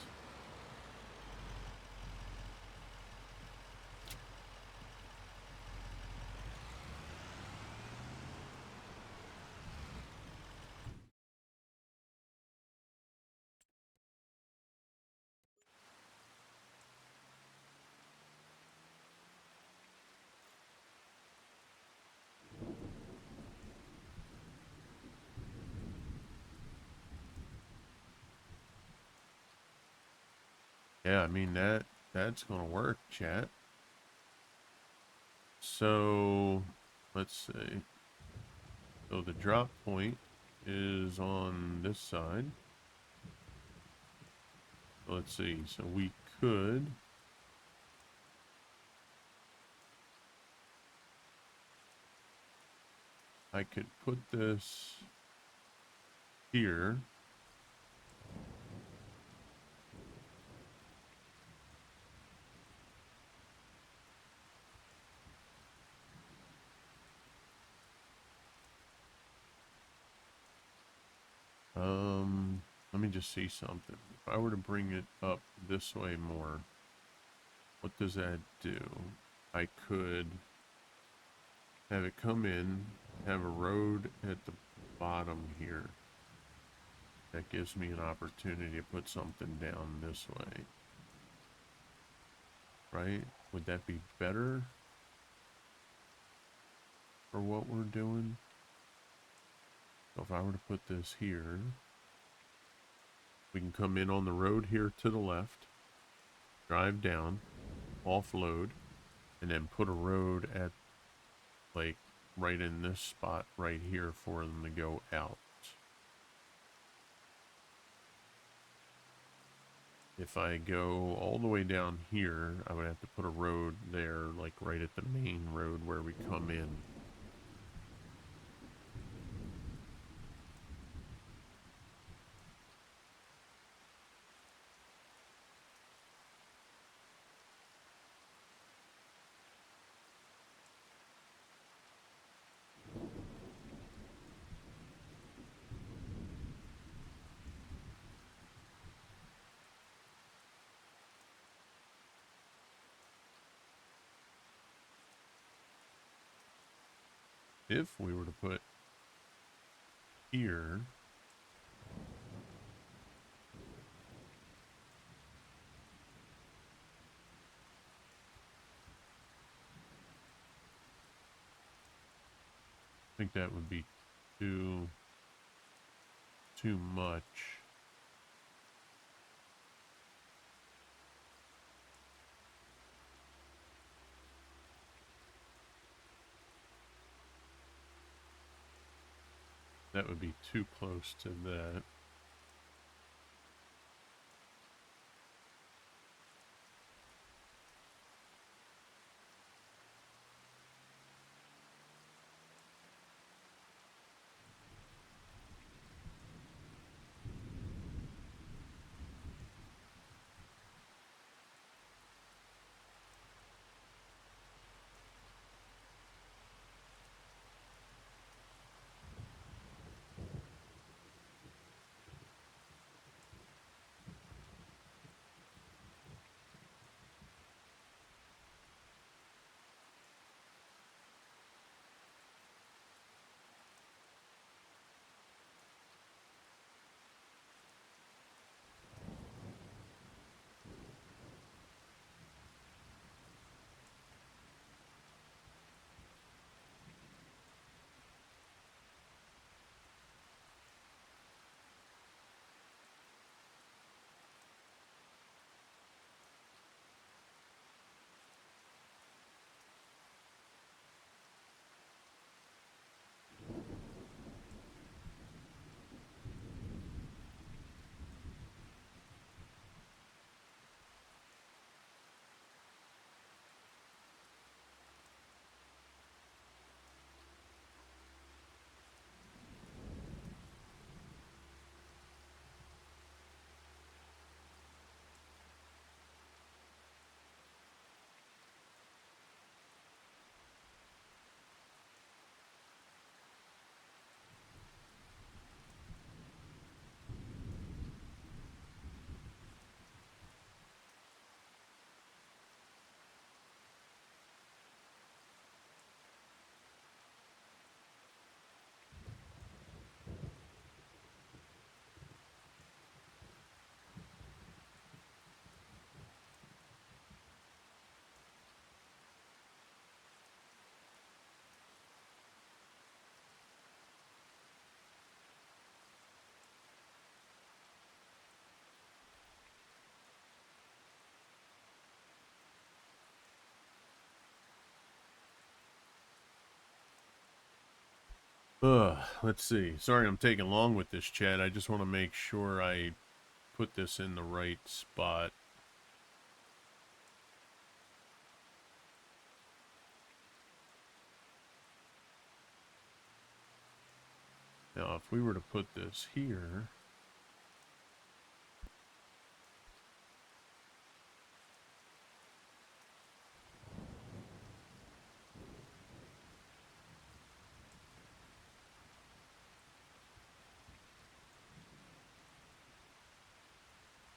Yeah, I mean that's gonna work, chat. So let's see. So the drop point is on this side. Let's see. So we could I could put this here. Let me just see something. If I were to bring it up this way more, what does that do? I could have it come in, have a road at the bottom here. That gives me an opportunity to put something down this way. Right? Would that be better for what we're doing? So if I were to put this here, we can come in on the road here to the left, drive down, offload, and then put a road at, like, right in this spot right here for them to go out. If I go all the way down here, I would have to put a road there, like right at the main road where we come in. If we were to put here, I think that would be too much. That would be too close to that. Let's see. Sorry I'm taking long with this, Chad. I just want to make sure I put this in the right spot. Now, if we were to put this here,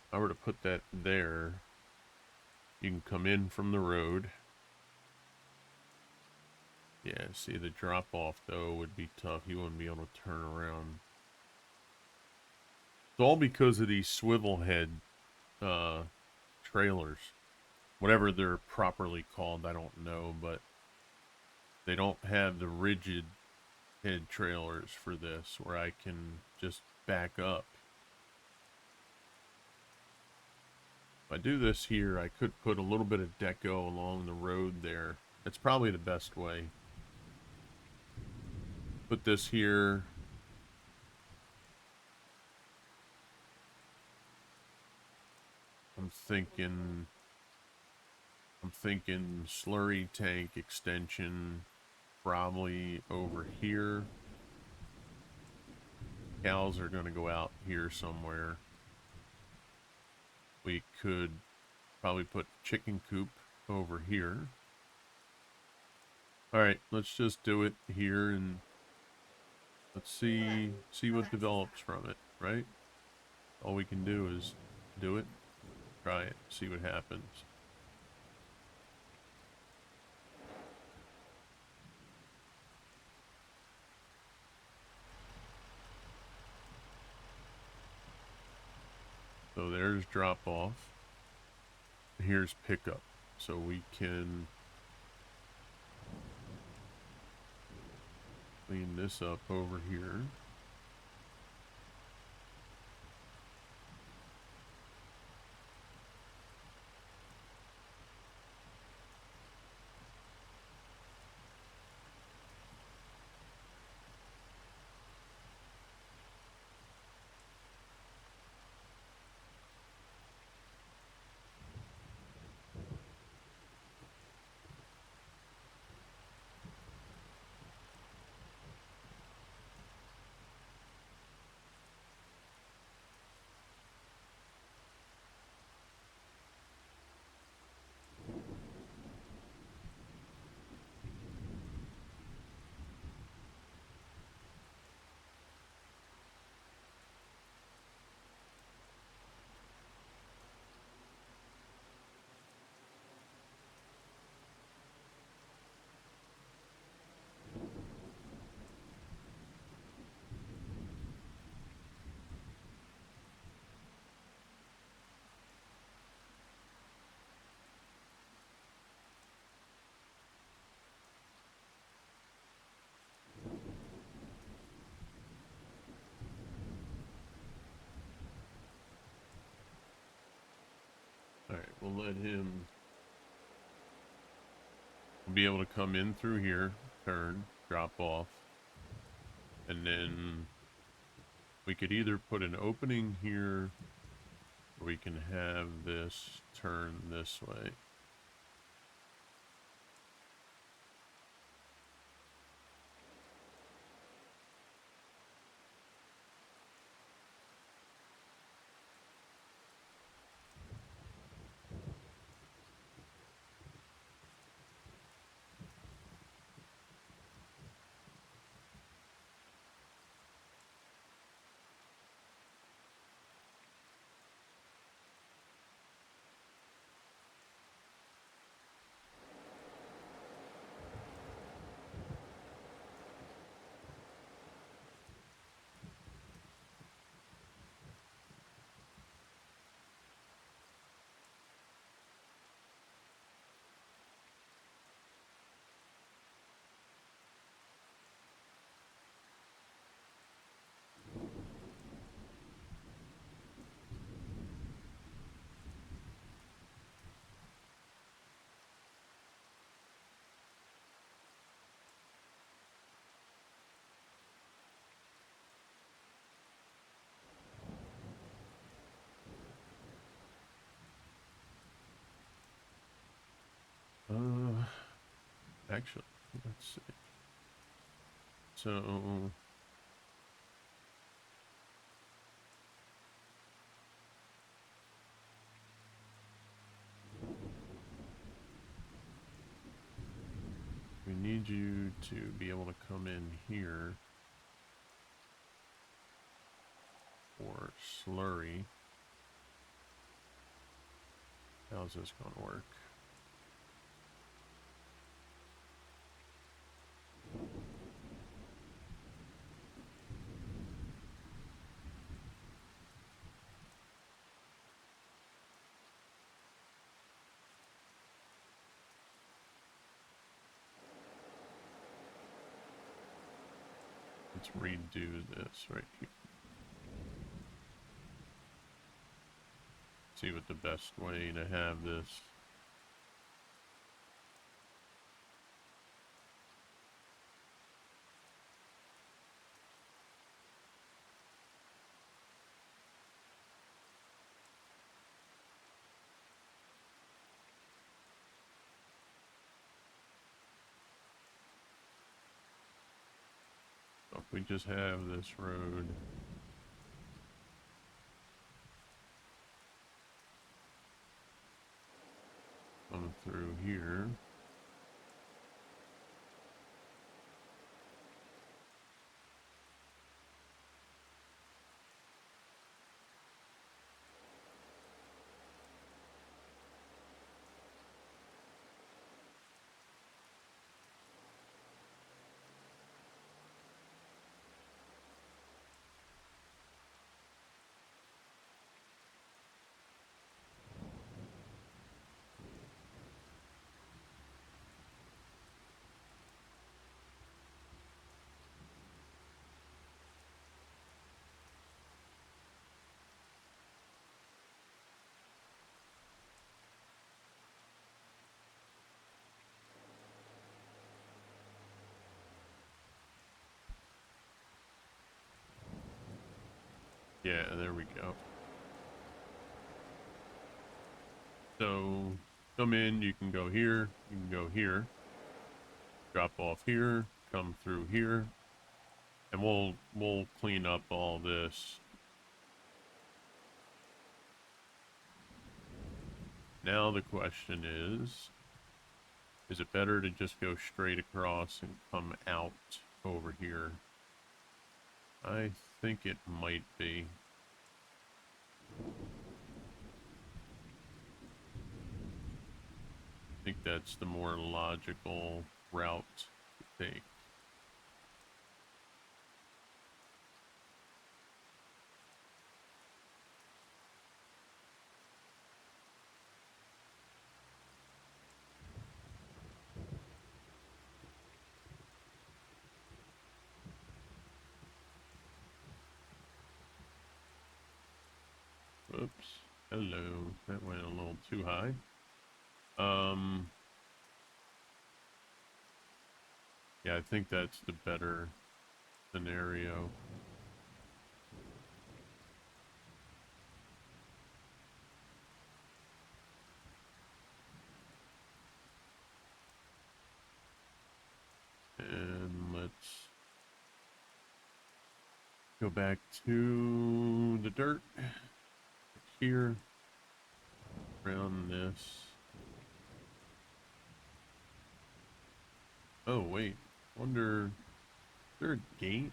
if I were to put that there, you can come in from the road. Yeah, see, the drop off though would be tough. You wouldn't be able to turn around. It's all because of these swivel head trailers. Whatever they're properly called, I don't know, but they don't have the rigid head trailers for this where I can just back up. I do this here, I could put a little bit of deco along the road there. It's probably the best way. Put this here. I'm thinking slurry tank extension probably over here. Cows are going to go out here somewhere. We could probably put chicken coop over here. All right, let's just do it here and let's see what develops from it, right? All we can do is do it, try it, see what happens. So there's drop off. Here's pickup. So we can clean this up over here. All right, we'll let him be able to come in through here, turn, drop off, and then we could either put an opening here or we can have this turn this way. Actually, let's see. So we need you to be able to come in here for slurry. How's this going to work? Let's redo this right here. see what the best way to have this. So if we just have this road come through here. Yeah, there we go. So come in, you can go here, you can go here, drop off here, come through here, and we'll clean up all this. Now the question is it better to just go straight across and come out over here? I think it might be. I think that's the more logical route to take. Oops. Hello. That went a little too high. Yeah, I think that's the better scenario. And let's go back to the dirt here. Around this. Oh, wait. Wonder, is there a gate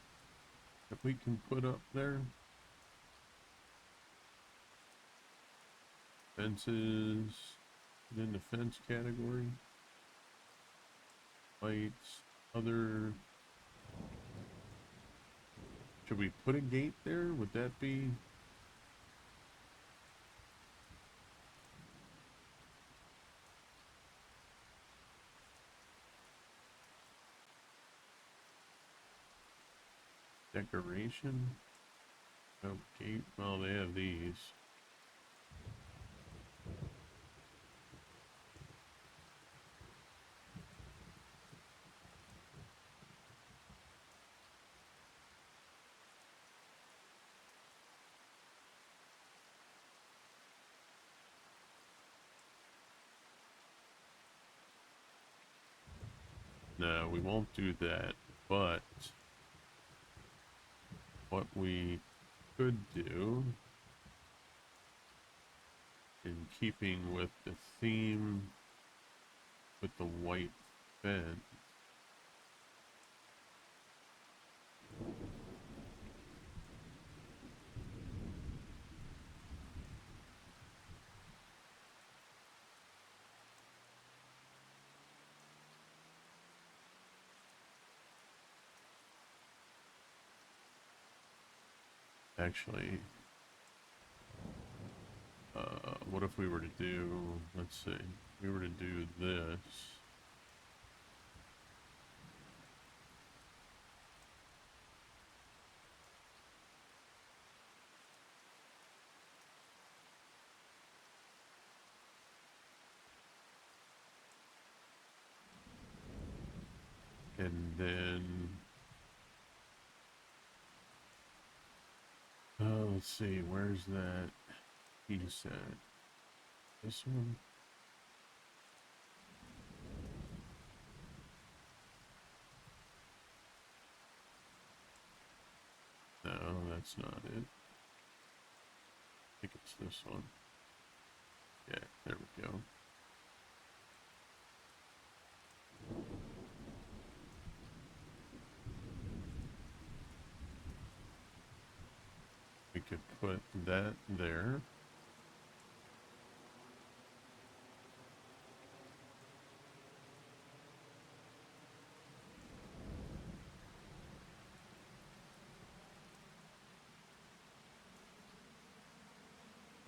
that we can put up there? Fences. In the fence category. Lights. Other. Should we put a gate there? Would that be... decoration? Oh, gate. Well, they have these. No, we won't do that, but what we could do, in keeping with the theme with the white fence, actually, what if we were to do, let's see, we were to do this. then, let's see, where's that piece at? This one? No, that's not it. I think it's this one. Yeah, there we go. We could put that there.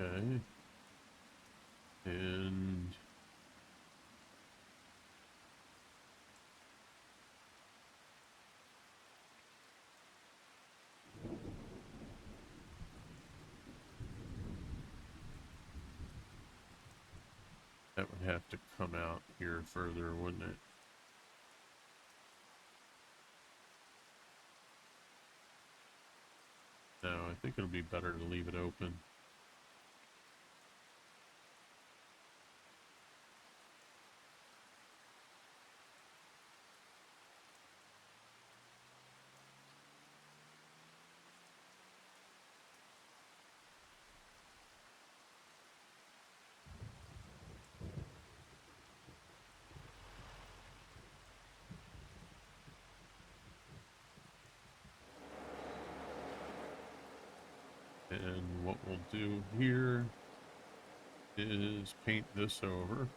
Okay. And that would have to come out here further, wouldn't it? No, I think it'll be better to leave it open. And what we'll do here is paint this over.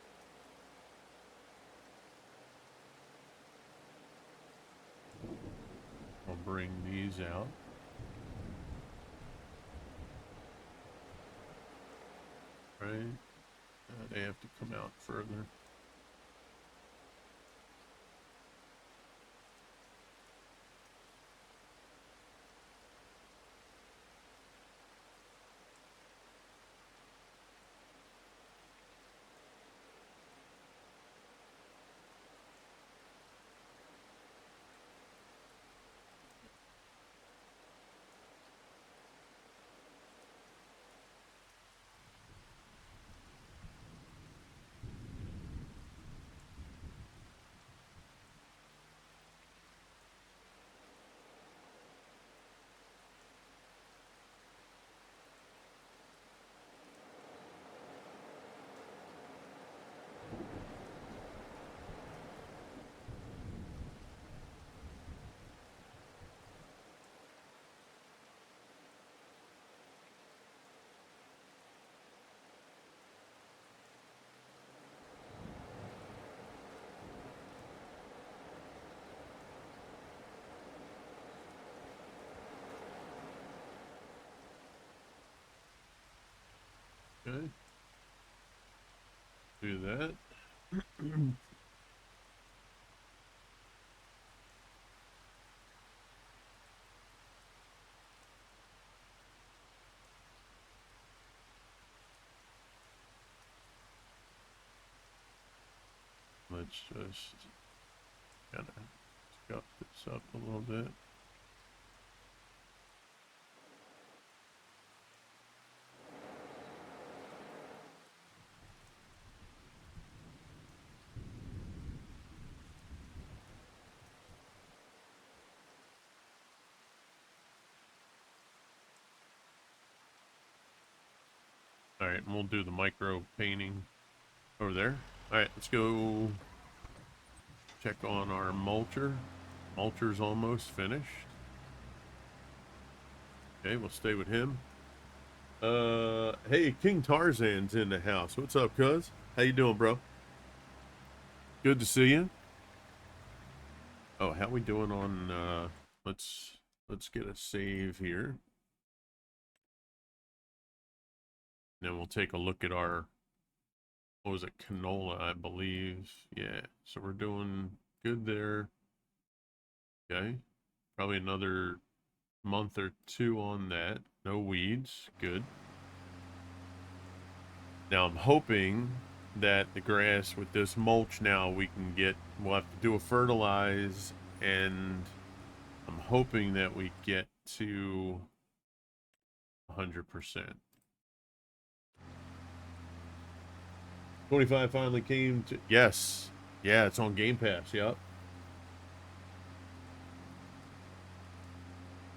I'll bring these out. Right? They have to come out further. Okay. Do that. Let's just kind of scuff this up a little bit. All right, and we'll do the micro painting over there. All right, let's go check on our mulcher. Mulcher's almost finished. Okay, we'll stay with him. Hey, King Tarzan's in the house. What's up, cuz? How you doing, bro? Good to see you. Oh, how we doing on, let's get a save here. Then we'll take a look at our, what was it, canola, I believe. Yeah, so we're doing good there. Okay, probably another month or two on that. No weeds, good. Now I'm hoping that the grass with this mulch now we can get, we'll have to do a fertilize and I'm hoping that we get to 100%. 25 finally came to... Yes. Yeah, it's on Game Pass. Yep.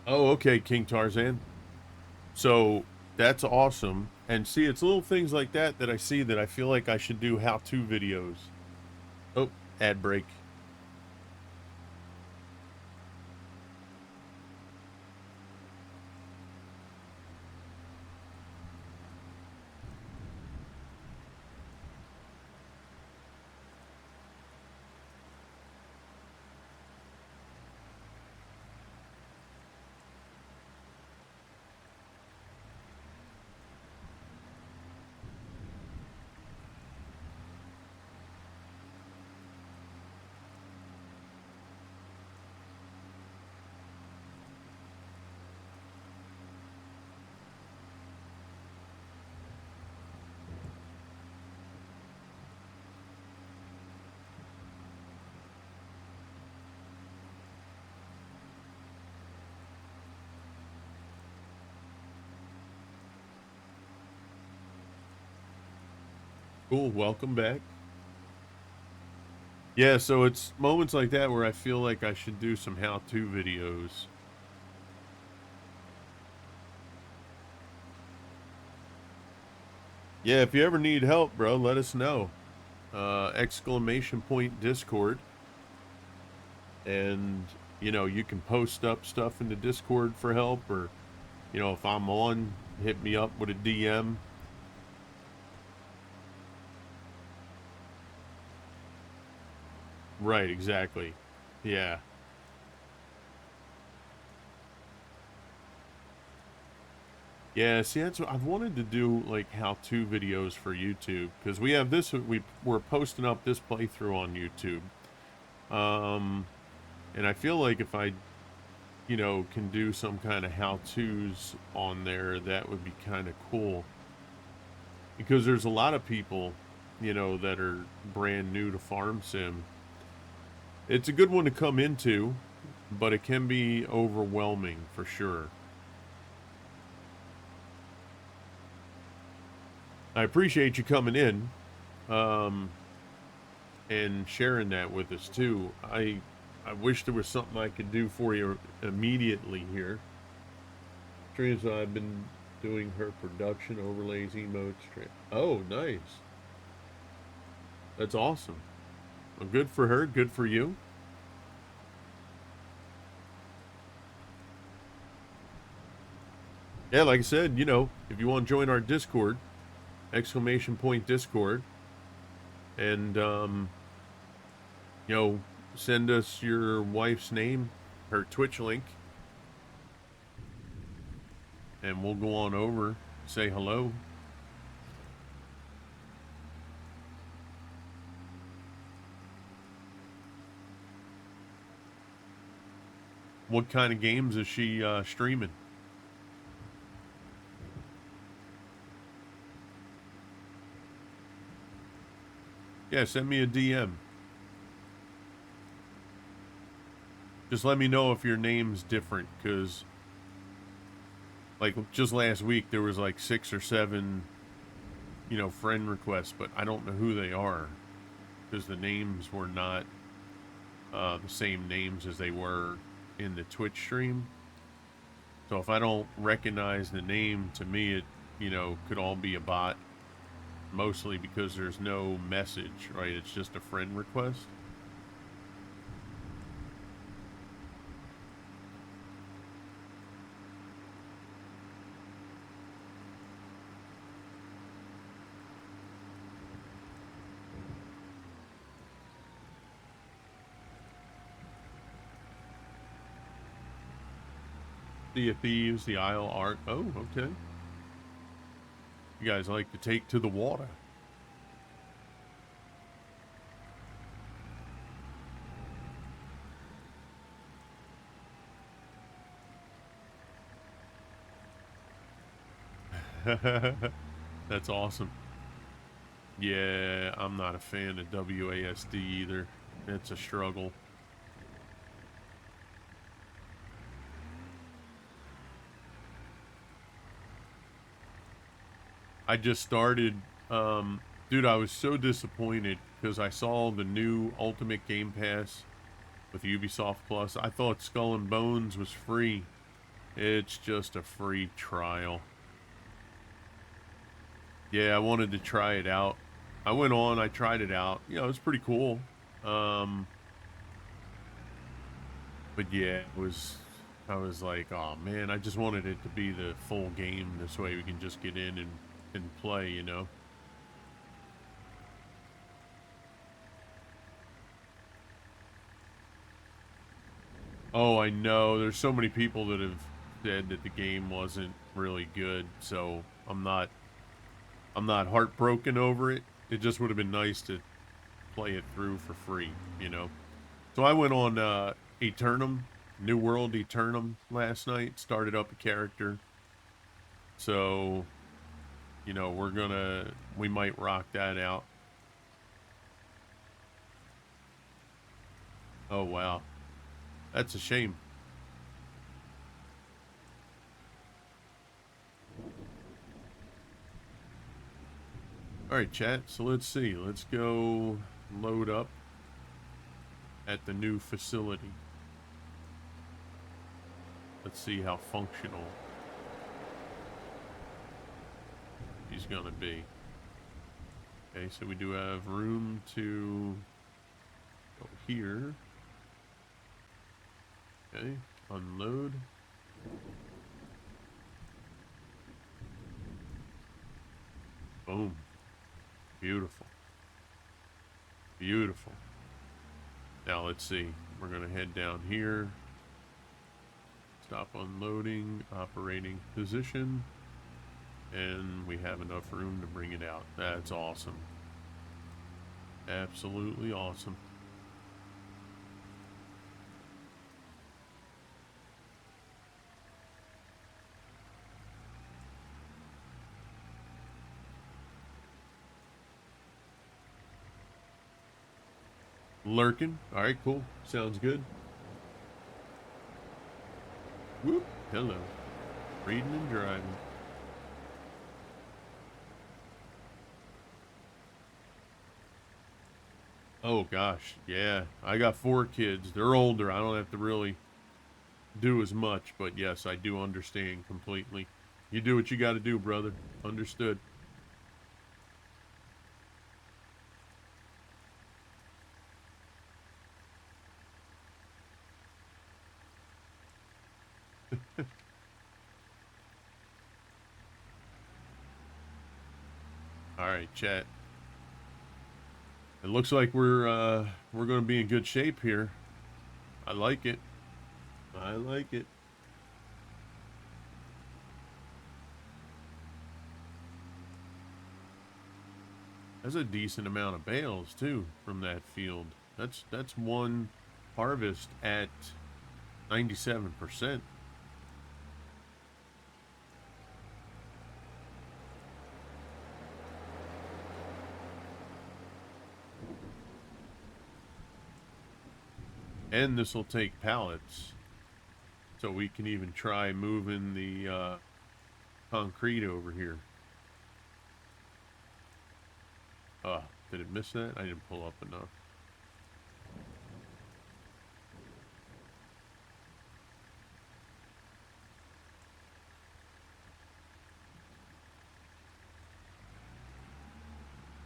Oh, okay, King Tarzan. So that's awesome. And see, it's little things like that that I see that I feel like I should do how-to videos. Oh, ad break. Cool, welcome back. Yeah, so it's moments like that where I feel like I should do some how-to videos. Yeah, if you ever need help, bro, let us know. Exclamation point Discord. And, you know, you can post up stuff in the Discord for help, or, you know, if I'm on, hit me up with a DM. Right, exactly. Yeah. Yeah, see, that's what I've wanted to do, like how-to videos for YouTube, because we have this, we're posting up this playthrough on YouTube. And I feel like if I, you know, can do some kind of how-tos on there, that would be kind of cool. Because there's a lot of people, you know, that are brand new to Farm Sim. It's a good one to come into, but it can be overwhelming for sure. I appreciate you coming in, um, and sharing that with us too. I wish there was something I could do for you immediately here. Teresa, I've been doing her production overlays, emotes. Oh, nice. That's awesome. Well, good for her. Good for you. Yeah, like I said, you know, if you want to join our Discord, exclamation point Discord, and you know, send us your wife's name, her Twitch link, and we'll go on over, say hello. What kind of games is she streaming? Yeah, send me a DM. Just let me know if your name's different, because like just last week there was like 6 or 7, you know, friend requests, but I don't know who they are because the names were not the same names as they were in the Twitch stream. So if I don't recognize the name, to me it, you know, could all be a bot, mostly because there's no message, right? It's just a friend request. Sea of Thieves, the Isle Art. Oh, okay. You guys like to take to the water. That's awesome. Yeah, I'm not a fan of WASD either. It's a struggle. I just started. Dude, I was so disappointed because I saw the new Ultimate Game Pass with Ubisoft Plus. I thought Skull and Bones was free. It's just a free trial. Yeah, I wanted to try it out. I went on, I tried it out. You know, it was pretty cool. Um, but yeah, it was. I was like, oh man, I just wanted it to be the full game. This way we can just get in and play, you know. Oh, I know. There's so many people that have said that the game wasn't really good, so I'm not heartbroken over it. It just would have been nice to play it through for free, you know. So I went on Eternum, New World Eternum last night, started up a character. So, you know, we might rock that out. Oh wow. That's a shame. All right, chat. So let's see. Let's go load up at the new facility. Let's see how functional he's gonna be. Okay, so we do have room to go here. Okay, unload. Boom. Beautiful. Beautiful. Now let's see. We're gonna head down here. Stop unloading, operating position. And we have enough room to bring it out. That's awesome. Absolutely awesome. Lurking. All right, cool. Sounds good. Whoop. Hello. Reading and driving. Oh gosh, yeah. I got 4 kids. They're older. I don't have to really do as much, but yes, I do understand completely. You do what you got to do, brother. Understood. All right, chat. It looks like we're going to be in good shape here. I like it. I like it. That's a decent amount of bales too from that field. That's one harvest at 97%. And this will take pallets. So we can even try moving the concrete over here. Did it miss that? I didn't pull up enough.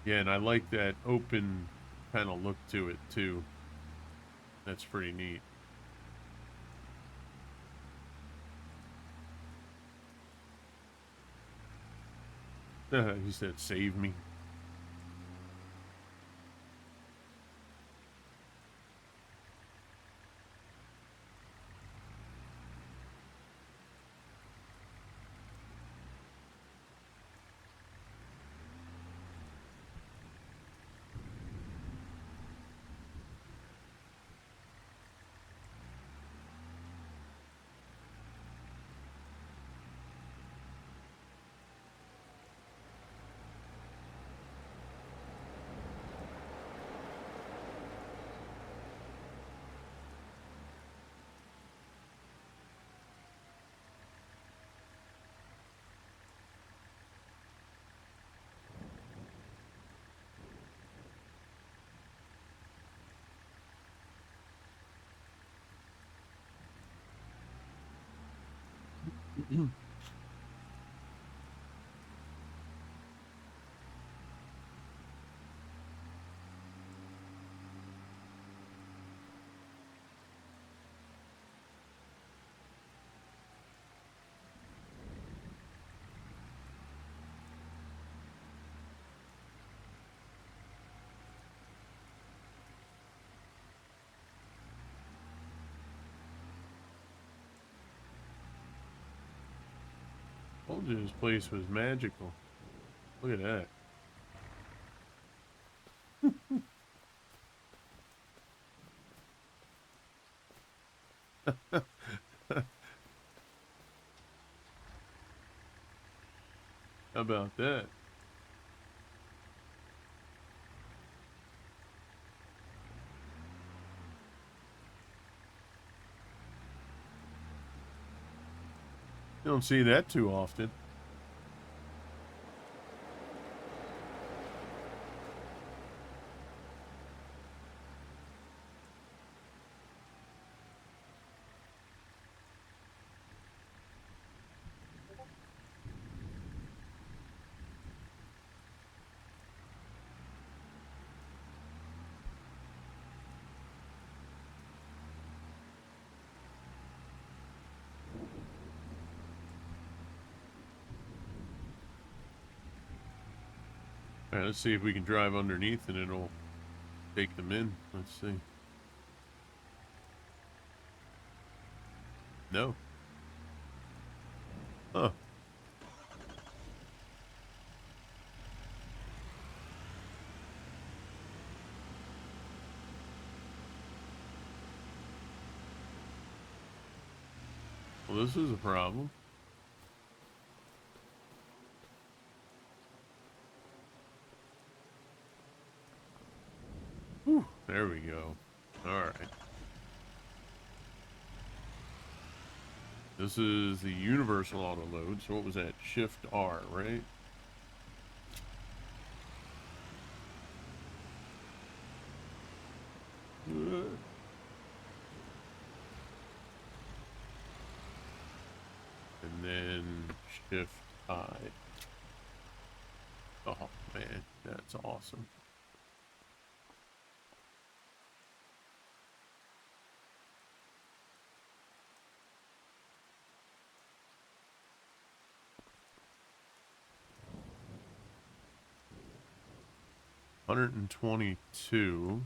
Yeah, and I like that open kind of look to it too. That's pretty neat. He said, save me. Told you this place was magical. Look at that. How about that? You don't see that too often. All right, let's see if we can drive underneath and it'll take them in. Let's see. No. Huh. Well, this is a problem. Whew, there we go. All right. This is the universal auto load. So what was that? Shift R, right? And then Shift I. Oh man, that's awesome. $122.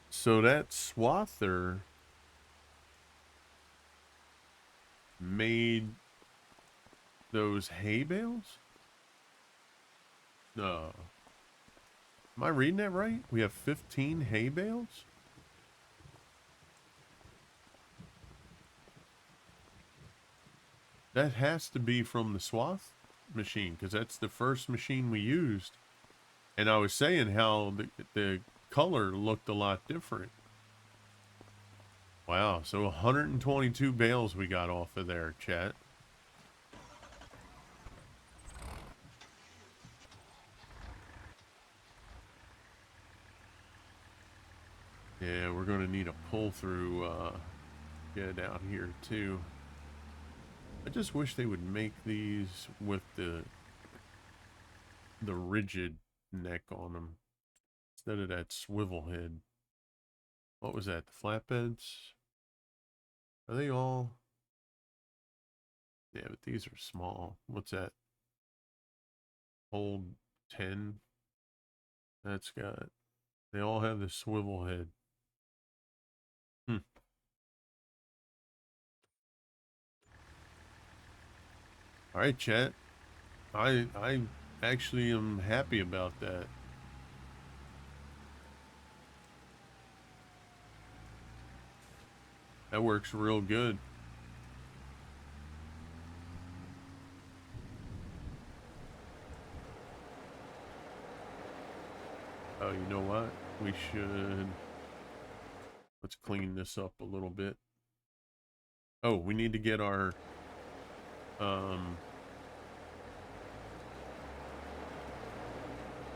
So that swather made those hay bales? No. Am I reading that right? We have 15 hay bales? That has to be from the swath machine, because that's the first machine we used. And I was saying how the color looked a lot different. Wow, so 122 bales we got off of there, chat. Yeah, we're going to need a pull-through get out here, too. I just wish they would make these with the rigid neck on them instead of that swivel head. What was that? The flatbeds? Are they all? Yeah, but these are small. What's that? Hold 10. That's got. They all have the swivel head. Hmm. All right, chat. I actually am happy about that. That works real good. Oh, you know what? We should. Let's clean this up a little bit. Oh, we need to get our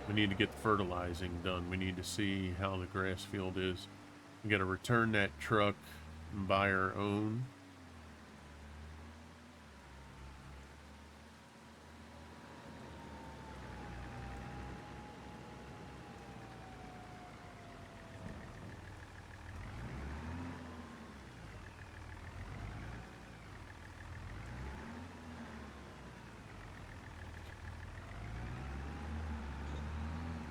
we need to get the fertilizing done. We need to see how the grass field is. We got to return that truck and buy our own.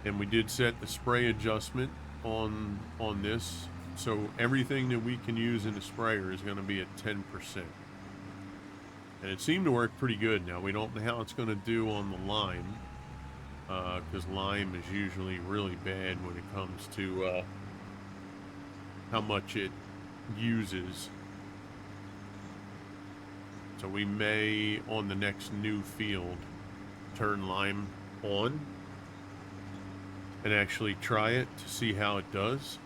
And we did set the spray adjustment on this, so everything that we can use in the sprayer is going to be at 10%. And it seemed to work pretty good. Now we don't know how it's going to do on the lime, because lime is usually really bad when it comes to how much it uses. So we may, on the next new field, turn lime on and actually try it to see how it does.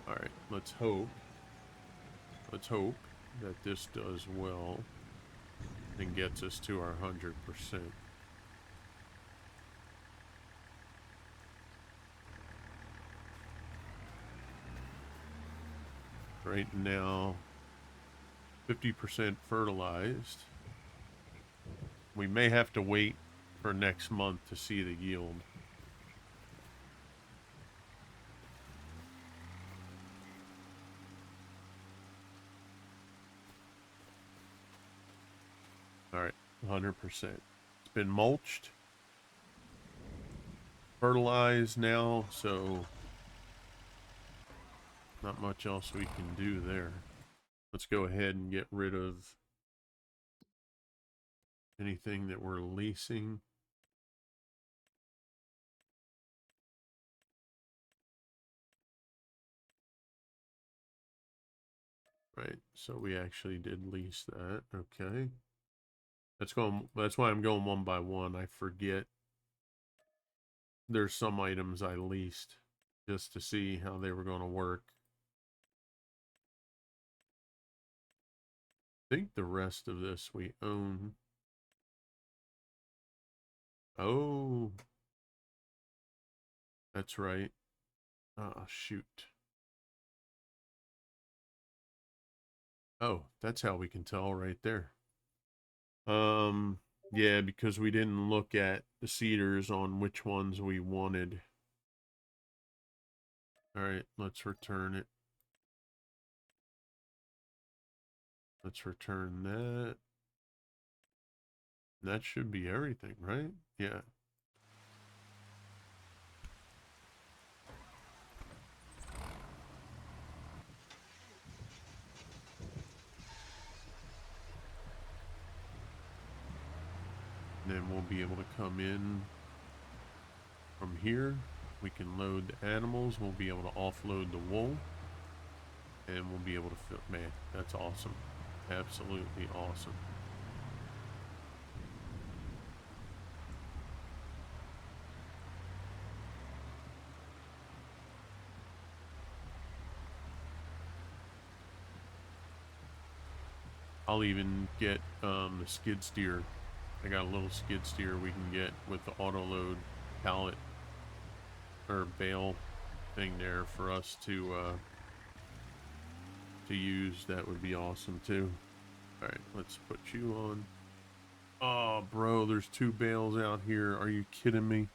All right, let's hope that this does well and gets us to our 100%. Right now, 50% fertilized. We may have to wait for next month to see the yield. All right, 100%. It's been mulched, fertilized now, so not much else we can do there. Let's go ahead and get rid of anything that we're leasing. Right, so we actually did lease that. Okay. That's why I'm going one by one. I forget there's some items I leased just to see how they were going to work. I think the rest of this we own. Oh, that's right. Oh, shoot. Oh, that's how we can tell right there. Yeah, because we didn't look at the cedars on which ones we wanted. All right, let's return it. Let's return that. That should be everything, right? Yeah. And then we'll be able to come in from here. We can load the animals. We'll be able to offload the wool. And we'll be able to fit. Man, that's awesome. Absolutely awesome. I'll even get the skid steer. I got a little skid steer we can get with the auto load pallet or bale thing there for us to use. That would be awesome too. All right, let's put you on. Oh, bro, there's 2 bales out here. Are you kidding me?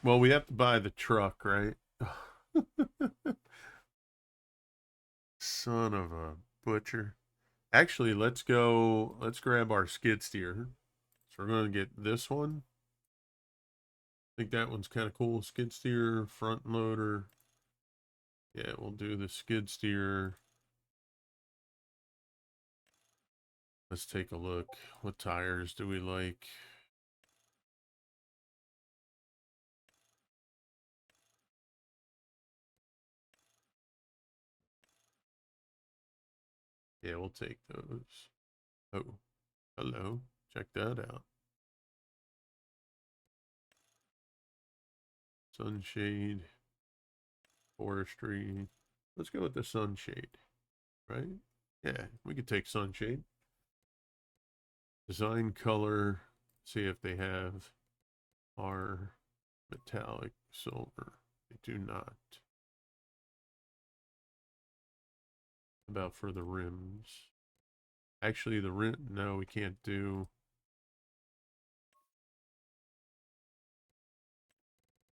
Well, we have to buy the truck, right? Son of a butcher. Actually, let's grab our skid steer. So we're going to get this one. I think that one's kind of cool. Skid steer, front loader. Yeah, we'll do the skid steer. Let's take a look. What tires do we like? Yeah, we'll take those. Oh, hello. Check that out. Sunshade, forestry. Let's go with the sunshade, right? Yeah, we could take sunshade. Design color. See if they have our metallic silver. I do not. About for the rims. Actually, the rim, no, we can't do.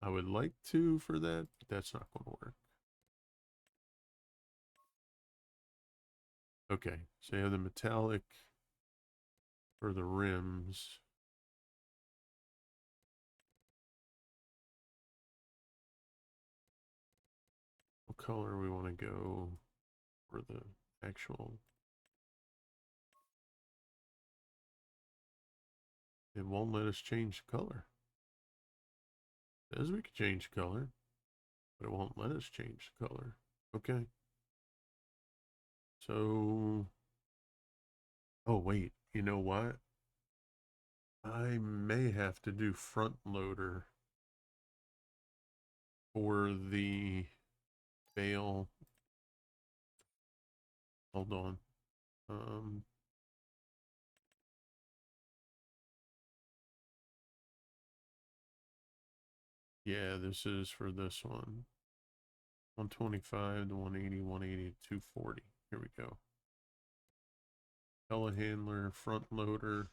I would like to for that, but that's not going to work. Okay, so you have the metallic for the rims. What color we want to go for the actual? It won't let us change the color. It says we can change the color, but it won't let us change the color. Okay. So, oh wait, you know what? I may have to do front loader for the bale. Hold on. Yeah, this is for this one. 125 to 180, 180 to 240. Here we go. Telehandler, front loader.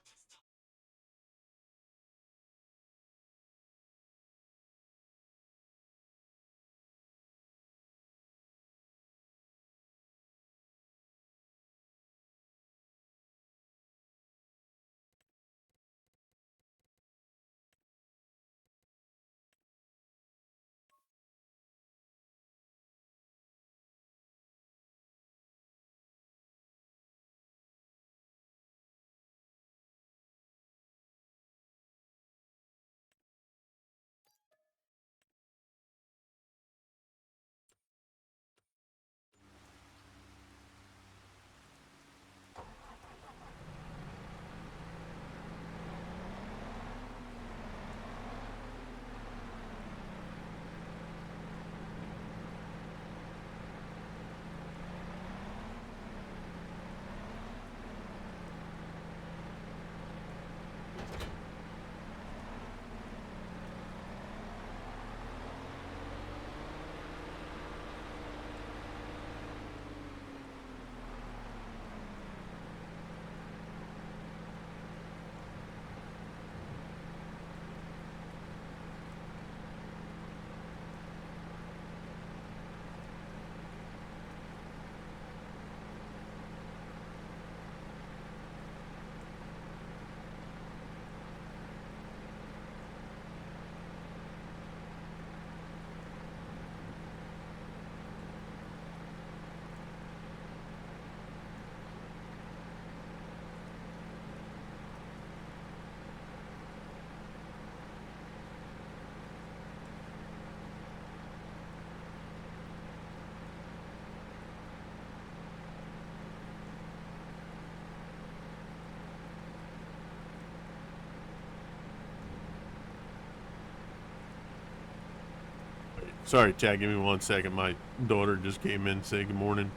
Sorry, Chad, give me 1 second. My daughter just came in to say good morning.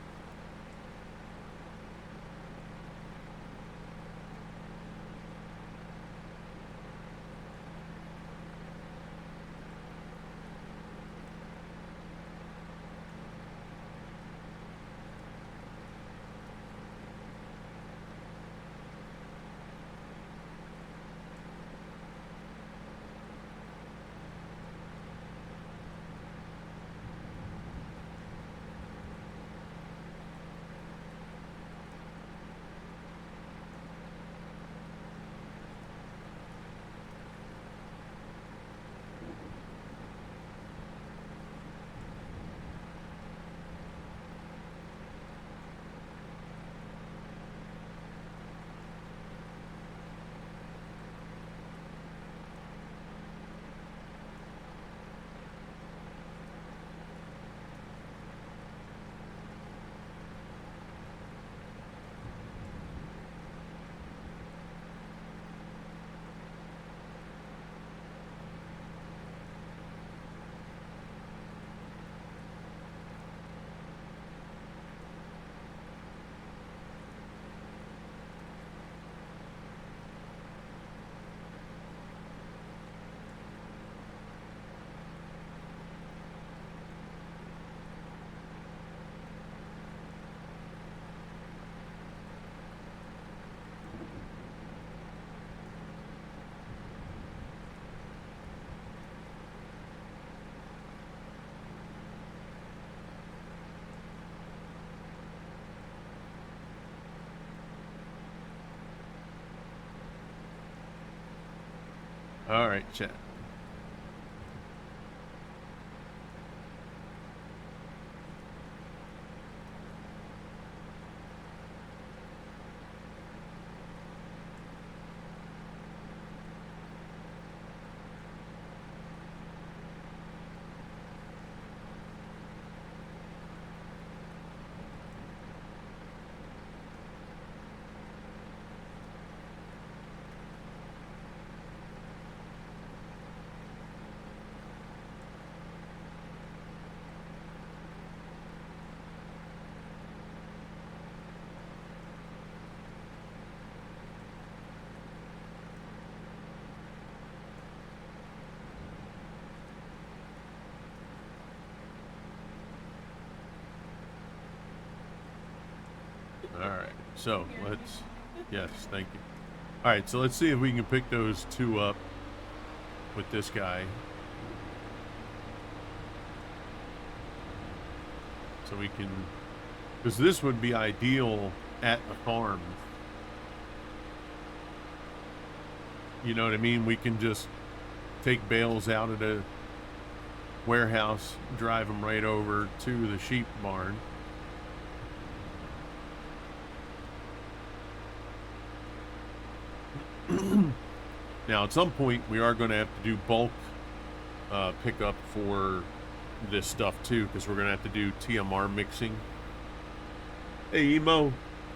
All right, chat. All right, so let's, yes, thank you. All right, so let's see if we can pick those two up with this guy. So we can, because this would be ideal at the farm. You know what I mean? We can just take bales out of the warehouse, drive them right over to the sheep barn. Now, at some point, we are going to have to do bulk pickup for this stuff too, because we're going to have to do TMR mixing. Hey, Emo.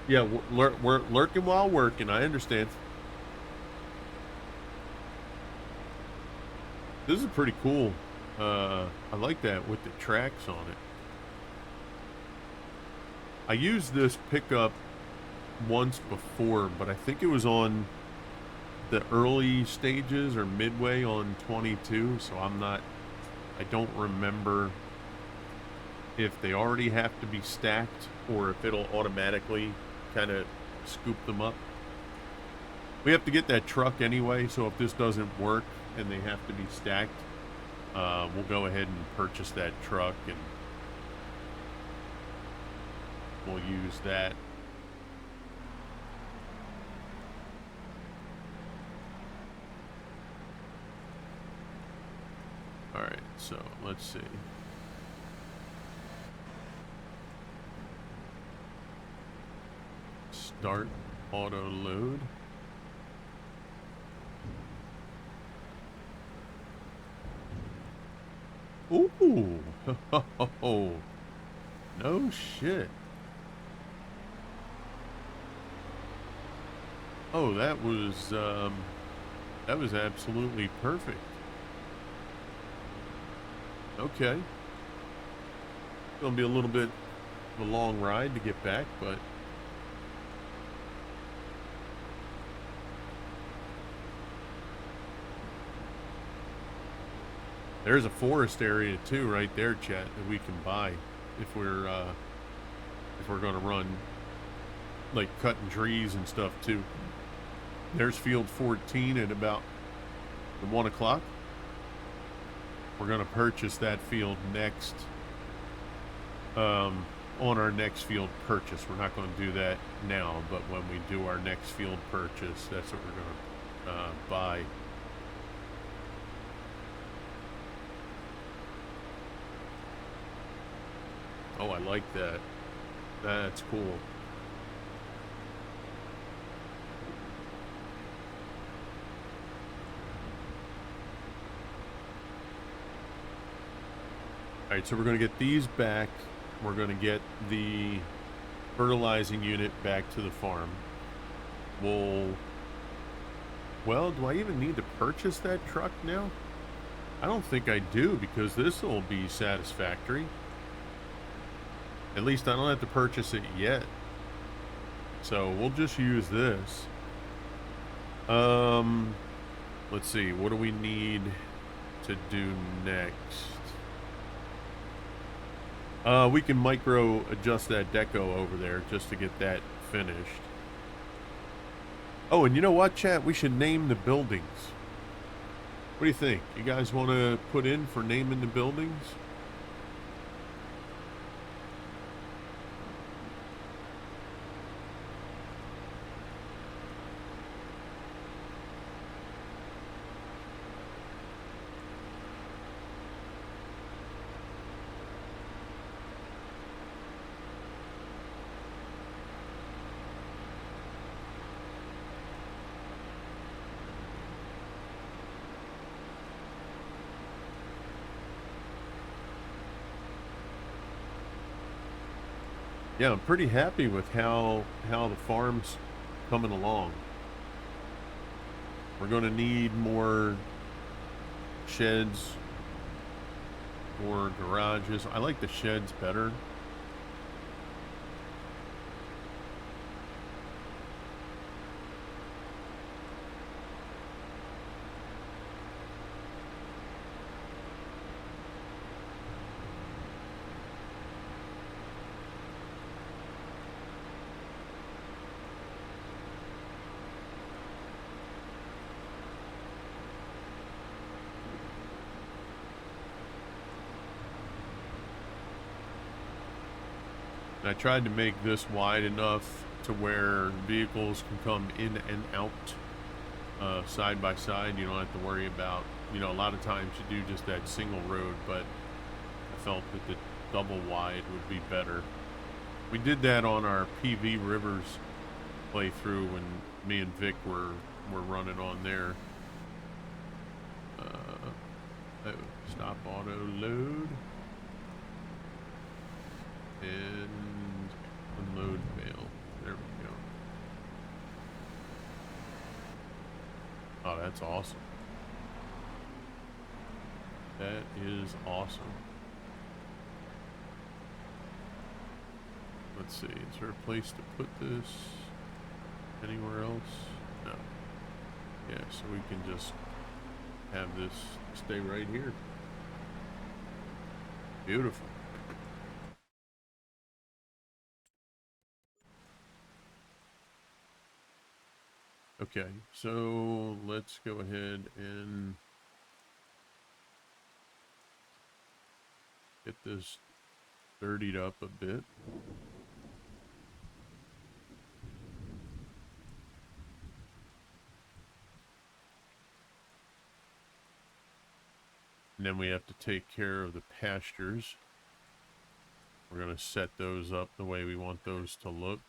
Yeah, we're lurking while working. I understand. This is pretty cool. I like that with the tracks on it. I used this pickup once before, but I think it was on the early stages or midway on 22, so I don't remember if they already have to be stacked or if it'll automatically kind of scoop them up. We have to get that truck anyway, so if this doesn't work and they have to be stacked, we'll go ahead and purchase that truck and we'll use that. All right, so let's see. Start auto load. Ooh, oh, no shit. Oh, that was absolutely perfect. Okay. It's gonna be a little bit of a long ride to get back, but there's a forest area too right there, chat, that we can buy if we're gonna run like cutting trees and stuff too. There's field 14 at about 1 o'clock. We're gonna purchase that field next, on our next field purchase. We're not gonna do that now, but when we do our next field purchase, that's what we're gonna buy. Oh, I like that. That's cool. All right, so we're going to get these back. We're going to get the fertilizing unit back to the farm. Well, do I even need to purchase that truck now? I don't think I do, because this will be satisfactory. At least I don't have to purchase it yet. So we'll just use this. Let's see, what do we need to do next? We can micro adjust that deco over there just to get that finished. Oh, and you know what, chat? We should name the buildings. What do you think? You guys want to put in for naming the buildings? Yeah, I'm pretty happy with how the farm's coming along. We're going to need more sheds, more garages. I like the sheds better. And I tried to make this wide enough to where vehicles can come in and out side by side. You don't have to worry about, a lot of times you do just that single road, but I felt that the double wide would be better. We did that on our PV Rivers playthrough when me and Vic were running on there. Oh, stop auto load and unload mail. There we go. Oh, that's awesome. That is awesome. Let's see, is there a place to put this anywhere else? No. Yeah, so we can just have this stay right here. Beautiful. Okay, so let's go ahead and get this dirtied up a bit. And then we have to take care of the pastures. We're going to set those up the way we want those to look.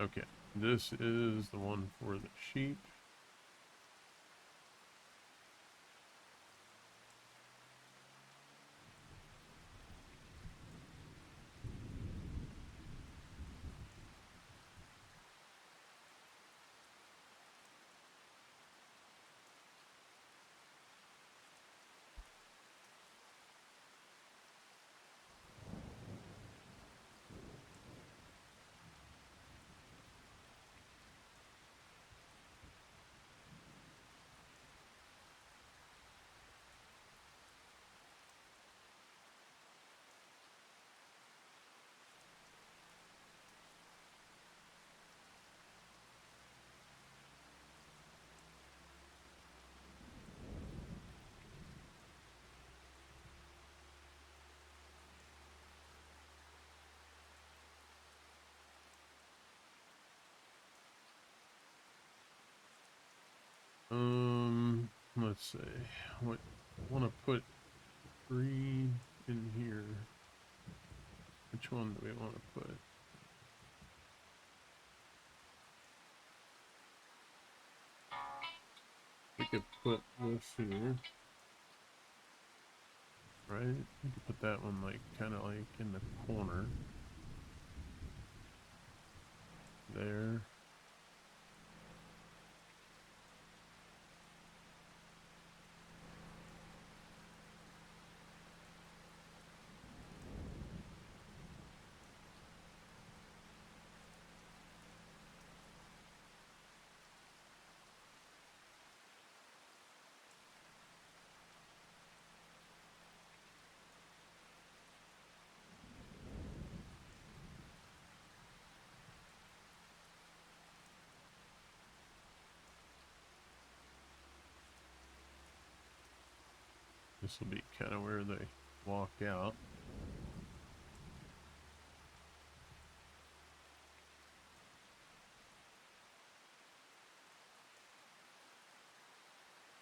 Okay, this is the one for the sheep. Let's see. What I want to put 3 in here. Which one do we want to put? We could put this here, right? We could put that one like kind of like in the corner there. This will be kind of where they walk out.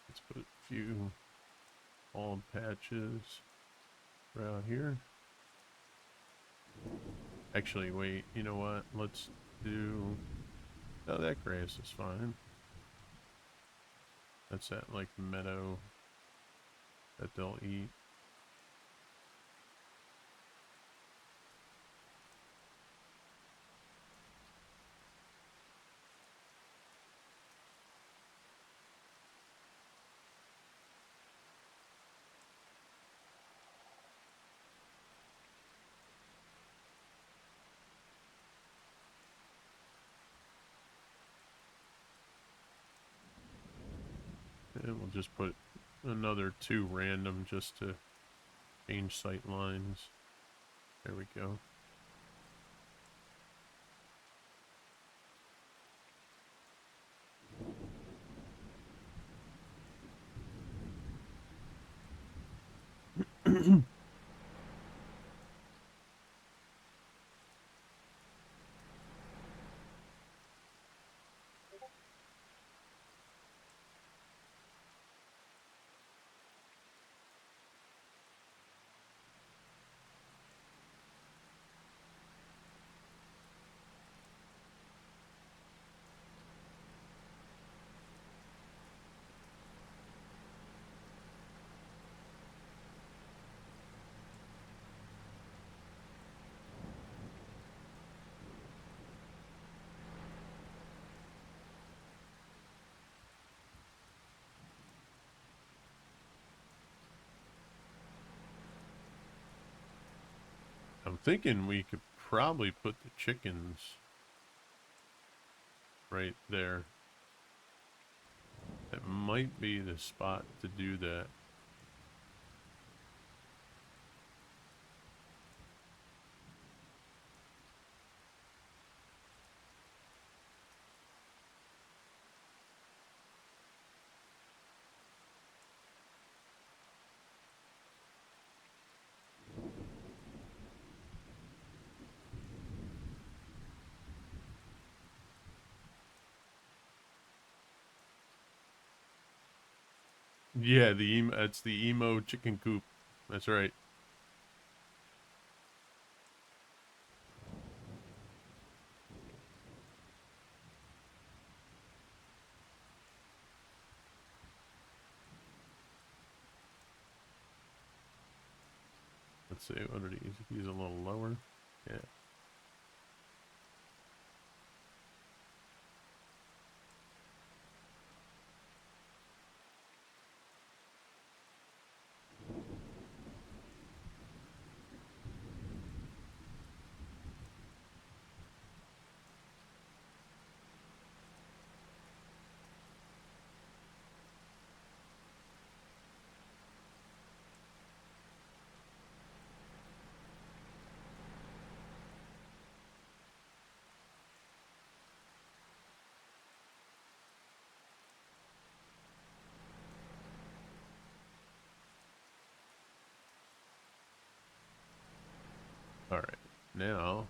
Let's put a few bald patches around here. Actually, wait, you know what? Let's do... Oh, that grass is fine. That's that, like, meadow that they'll eat. And we'll just put another 2 random just to change sight lines. There we go. I'm thinking we could probably put the chickens right there. That might be the spot to do that. Yeah, it's the emo chicken coop. That's right. let's see, what are these? These are a little lower. Yeah. All right. Now,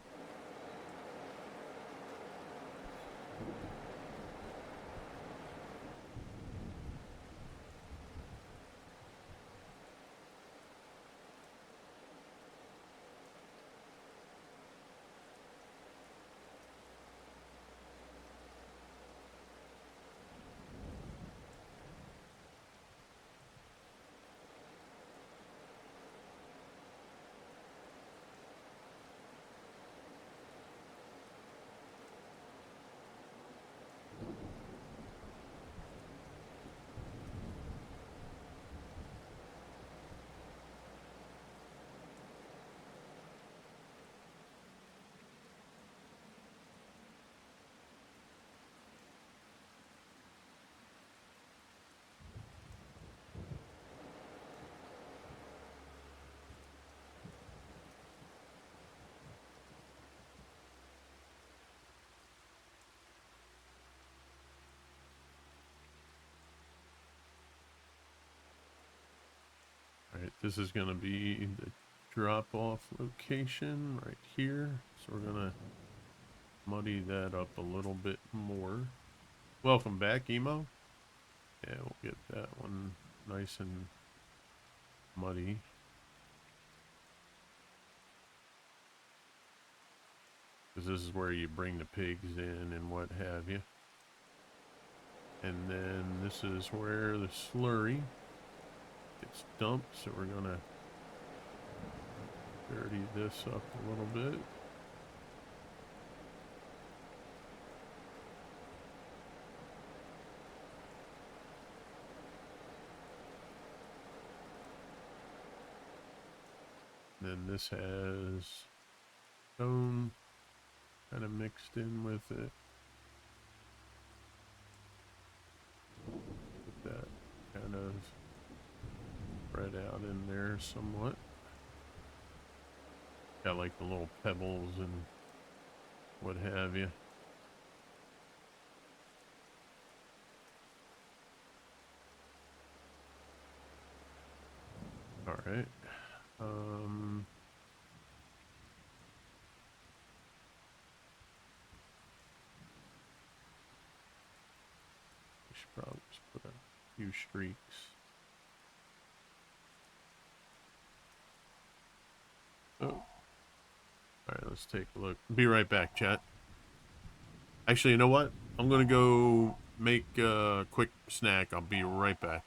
all right, this is going to be the drop-off location right here. So we're going to muddy that up a little bit more. Welcome back, Emo. Yeah, we'll get that one nice and muddy. Because this is where you bring the pigs in and what have you. And then this is where the slurry gets dumped, so we're gonna dirty this up a little bit. Then this has stone kind of mixed in with it. Put that kind of spread out in there somewhat. Got like the little pebbles and what have you. All right. We should probably just put a few streaks. Oh. All right, let's take a look. Be right back, chat. Actually, you know what? I'm gonna go make a quick snack. I'll be right back.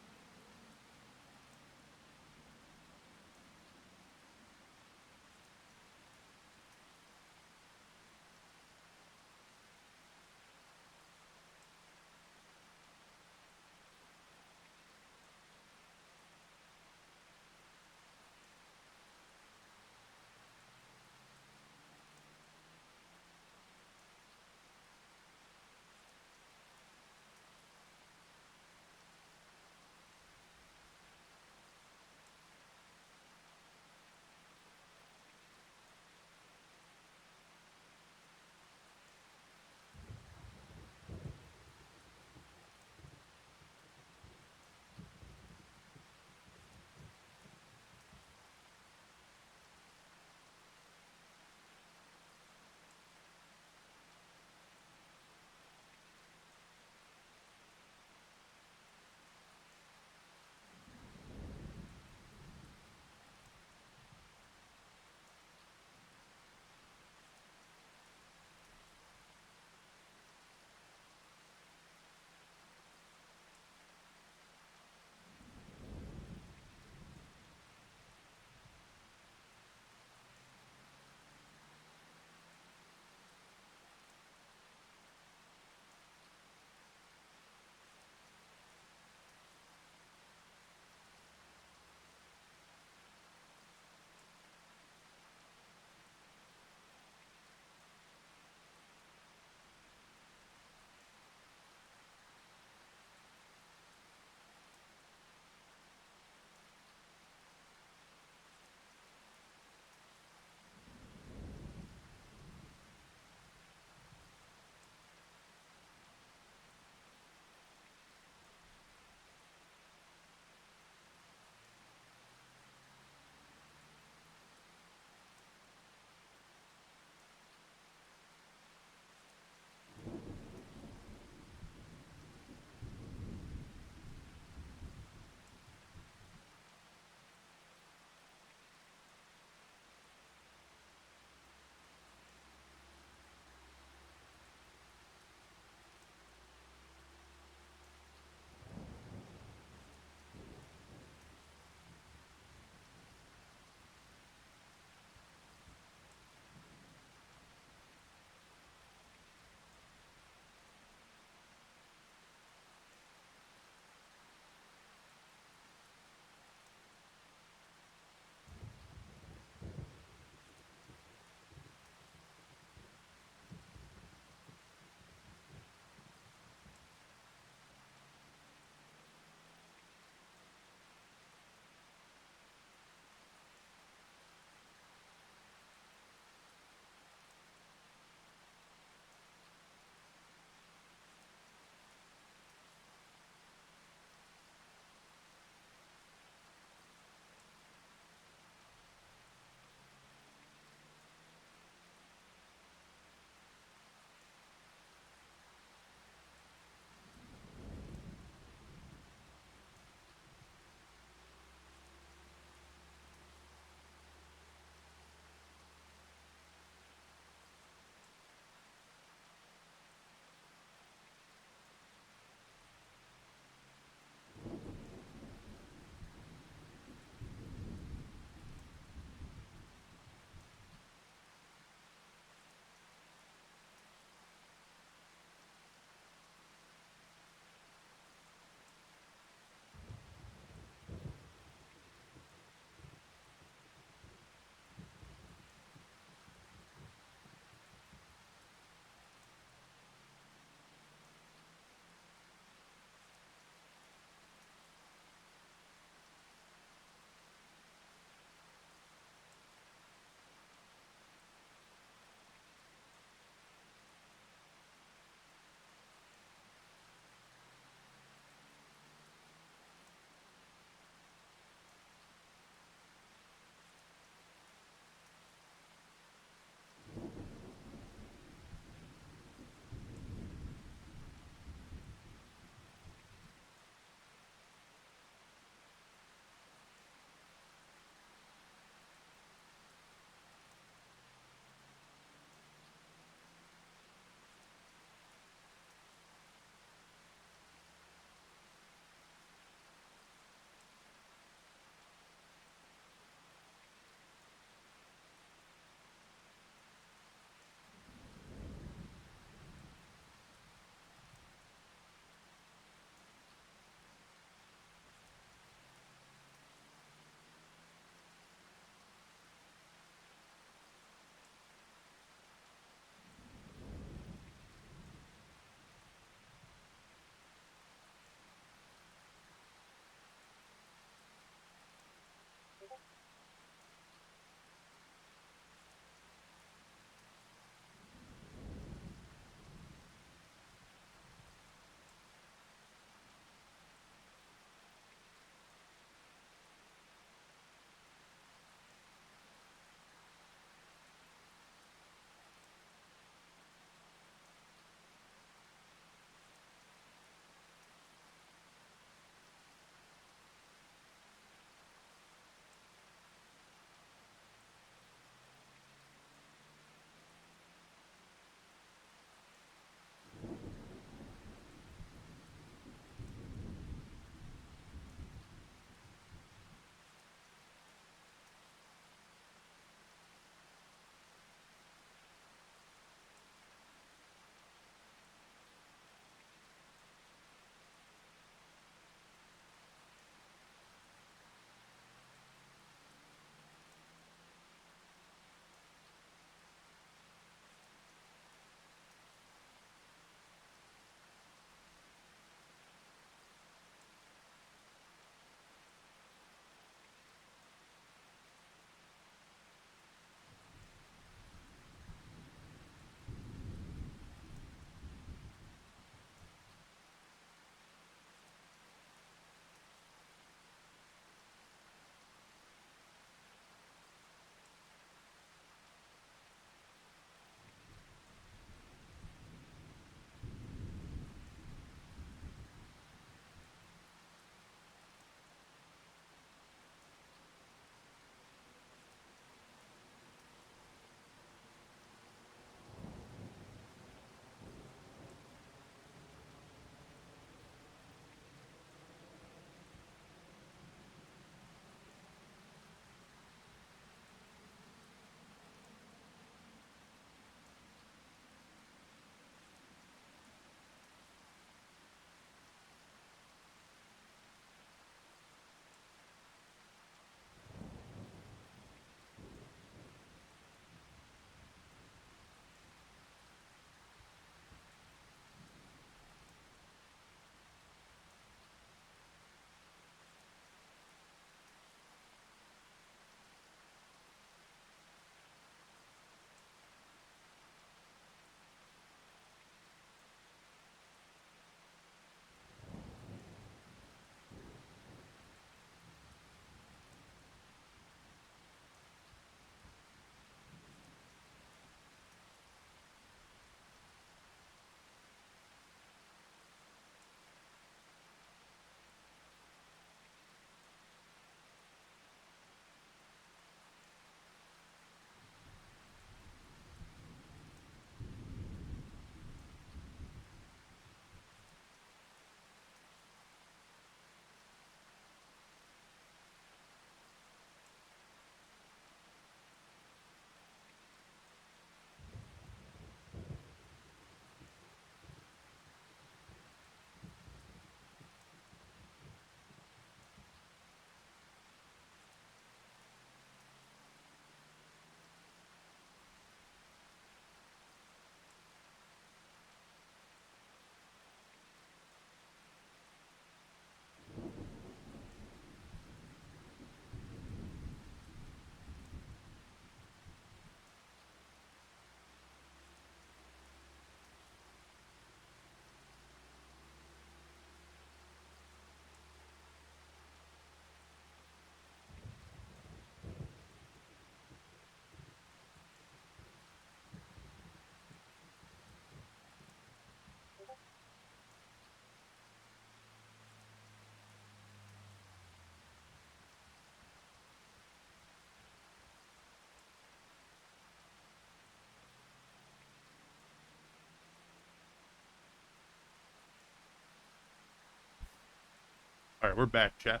All right, we're back, chat.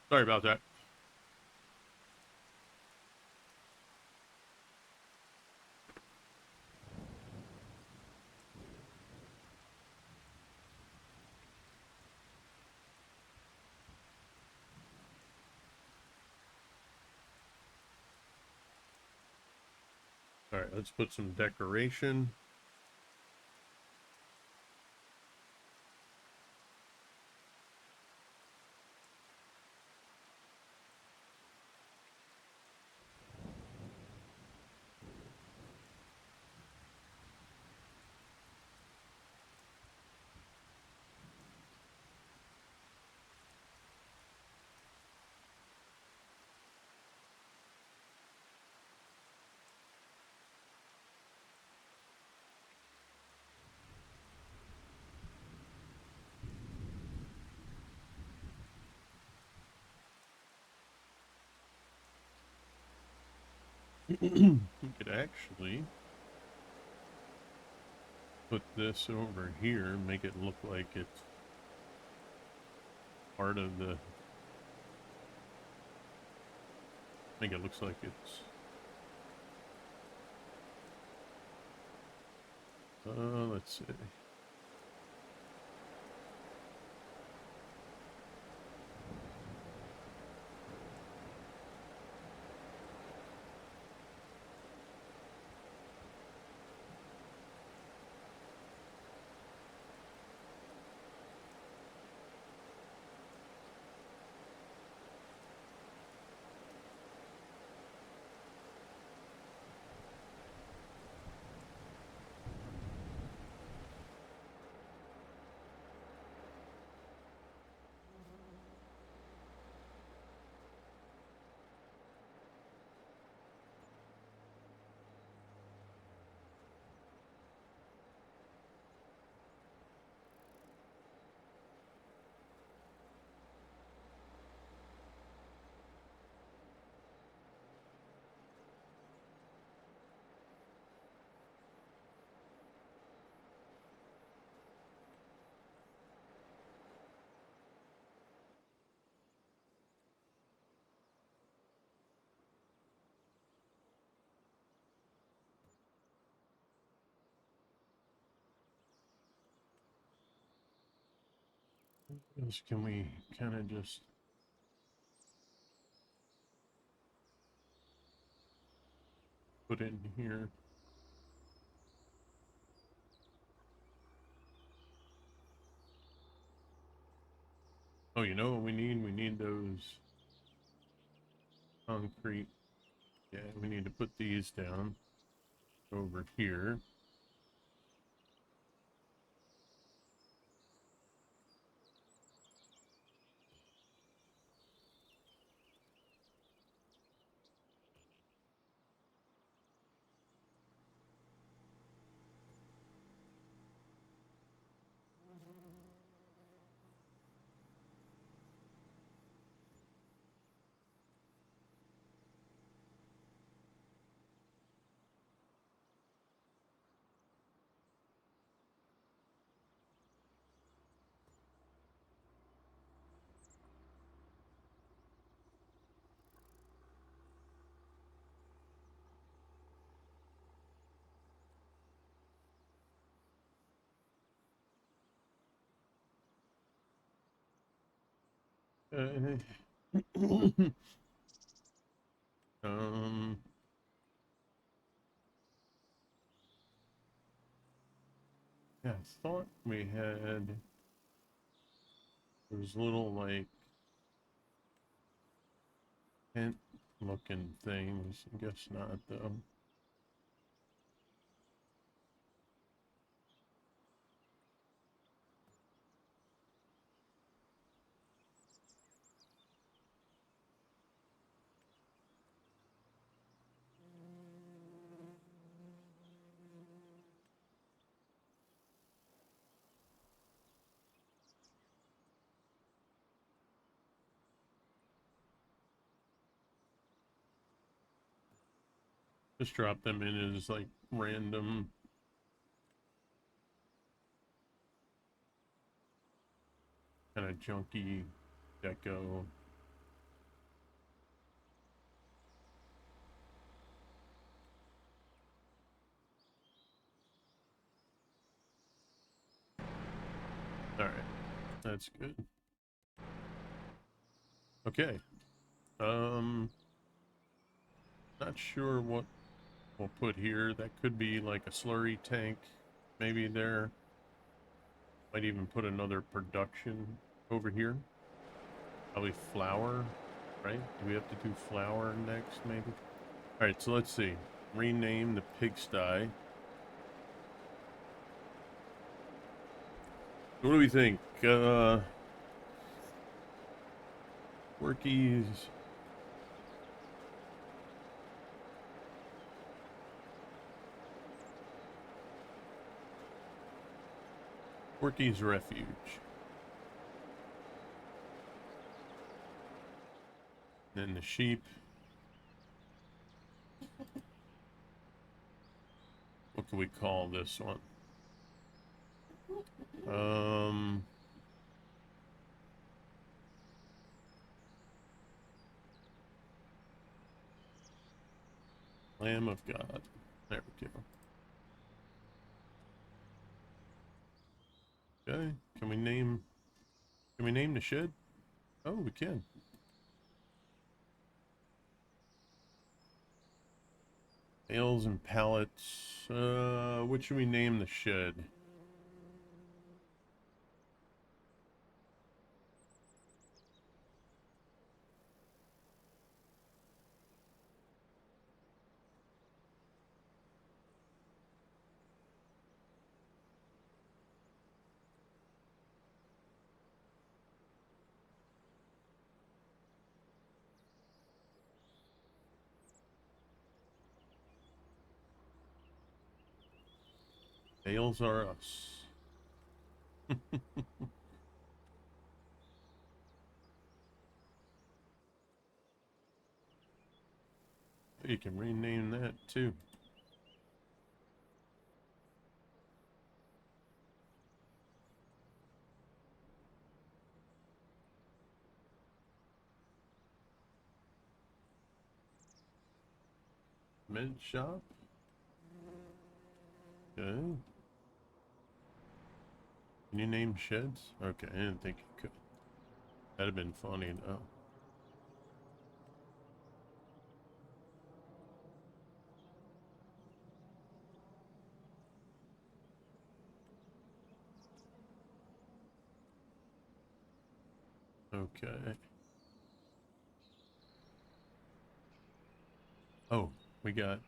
Sorry about that. All right, let's put some decoration. You could actually put this over here, make it look like it's part of the. Make it looks like it's. Let's see. Can we kind of just put it in here? Oh, you know what we need? We need those concrete. Yeah, we need to put these down over here. Uh, um, yeah, I thought we had those little like tent looking things. I guess not though. Just drop them in as like random. kind of junky deco. Alright, that's good. Okay. Not sure what we'll put here. That could be like a slurry tank. Maybe there. Might even put another production over here. Probably flour, right? Do we have to do flour next, maybe? Alright, so let's see. Rename the pigsty. What do we think? Workies. Workies Refuge. Then the sheep. What can we call this one? Lamb of God. There we go. Okay. Can we name the shed? Oh, we can. Bales and pallets. What should we name the shed? Bales are us. You can rename that too. Med shop. Okay. Can you name sheds? Okay, I didn't think you could. That'd have been funny though. Okay. Oh, we gotta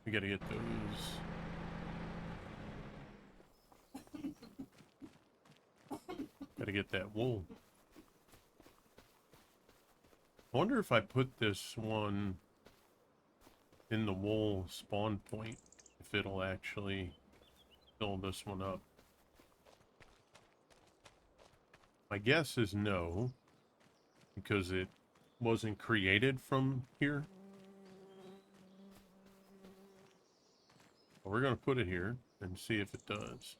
get those. Gotta get that wool. I wonder if I put this one in the wool spawn point, if it'll actually fill this one up. My guess is no, because it wasn't created from here. But we're going to put it here and see if it does.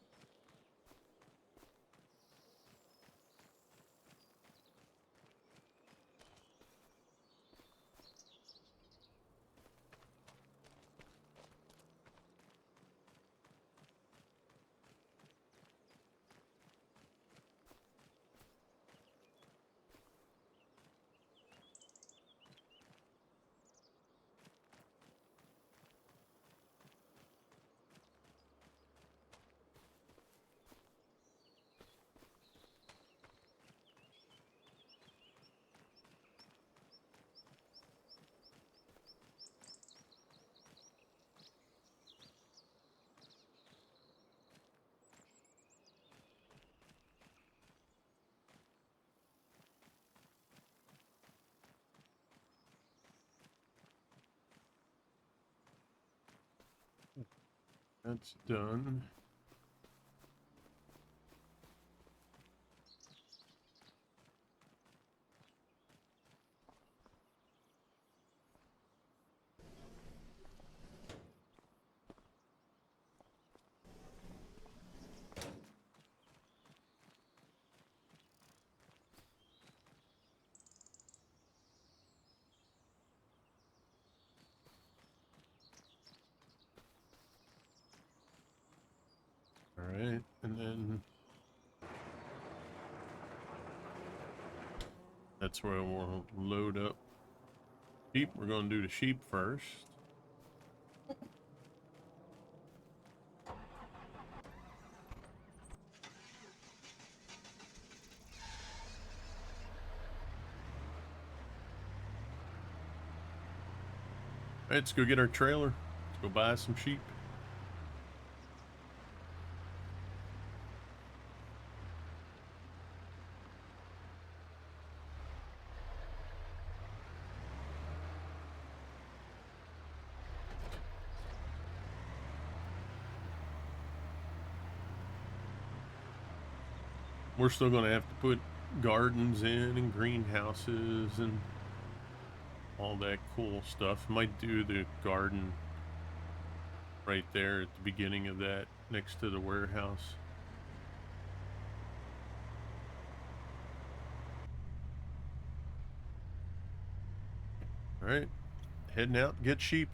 That's done. All right, and then that's where we'll load up sheep. We're going to do the sheep first. All right, let's go get our trailer. Let's go buy some sheep. We're still going to have to put gardens in and greenhouses and all that cool stuff. Might do the garden right there at the beginning of that next to the warehouse. All right, heading out to get sheep.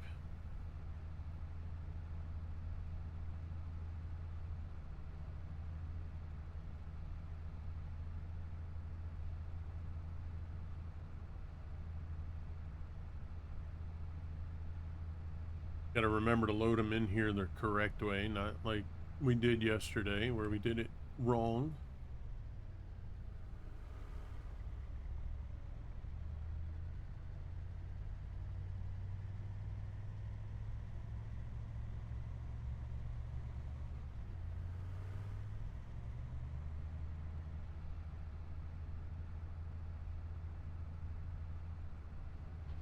Got to remember to load them in here the correct way, not like we did yesterday where we did it wrong.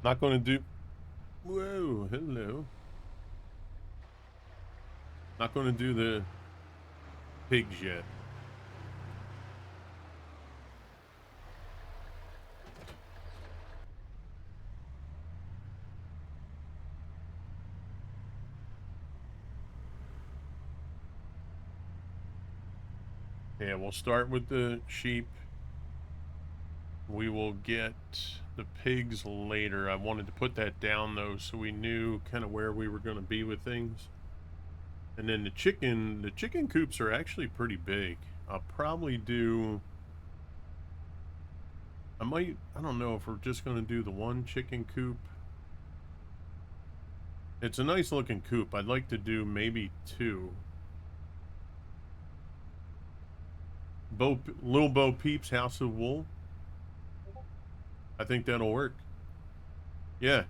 Not going to do. Whoa, hello. Not going to do the pigs yet. Yeah, we'll start with the sheep. We will get the pigs later. I wanted to put that down though so we knew kind of where we were going to be with things. And then the chicken coops are actually pretty big. I'll probably do, I don't know if we're just going to do the one chicken coop. It's a nice looking coop. I'd like to do maybe two. Little Bo Peep's House of Wool. I think that'll work. Yeah.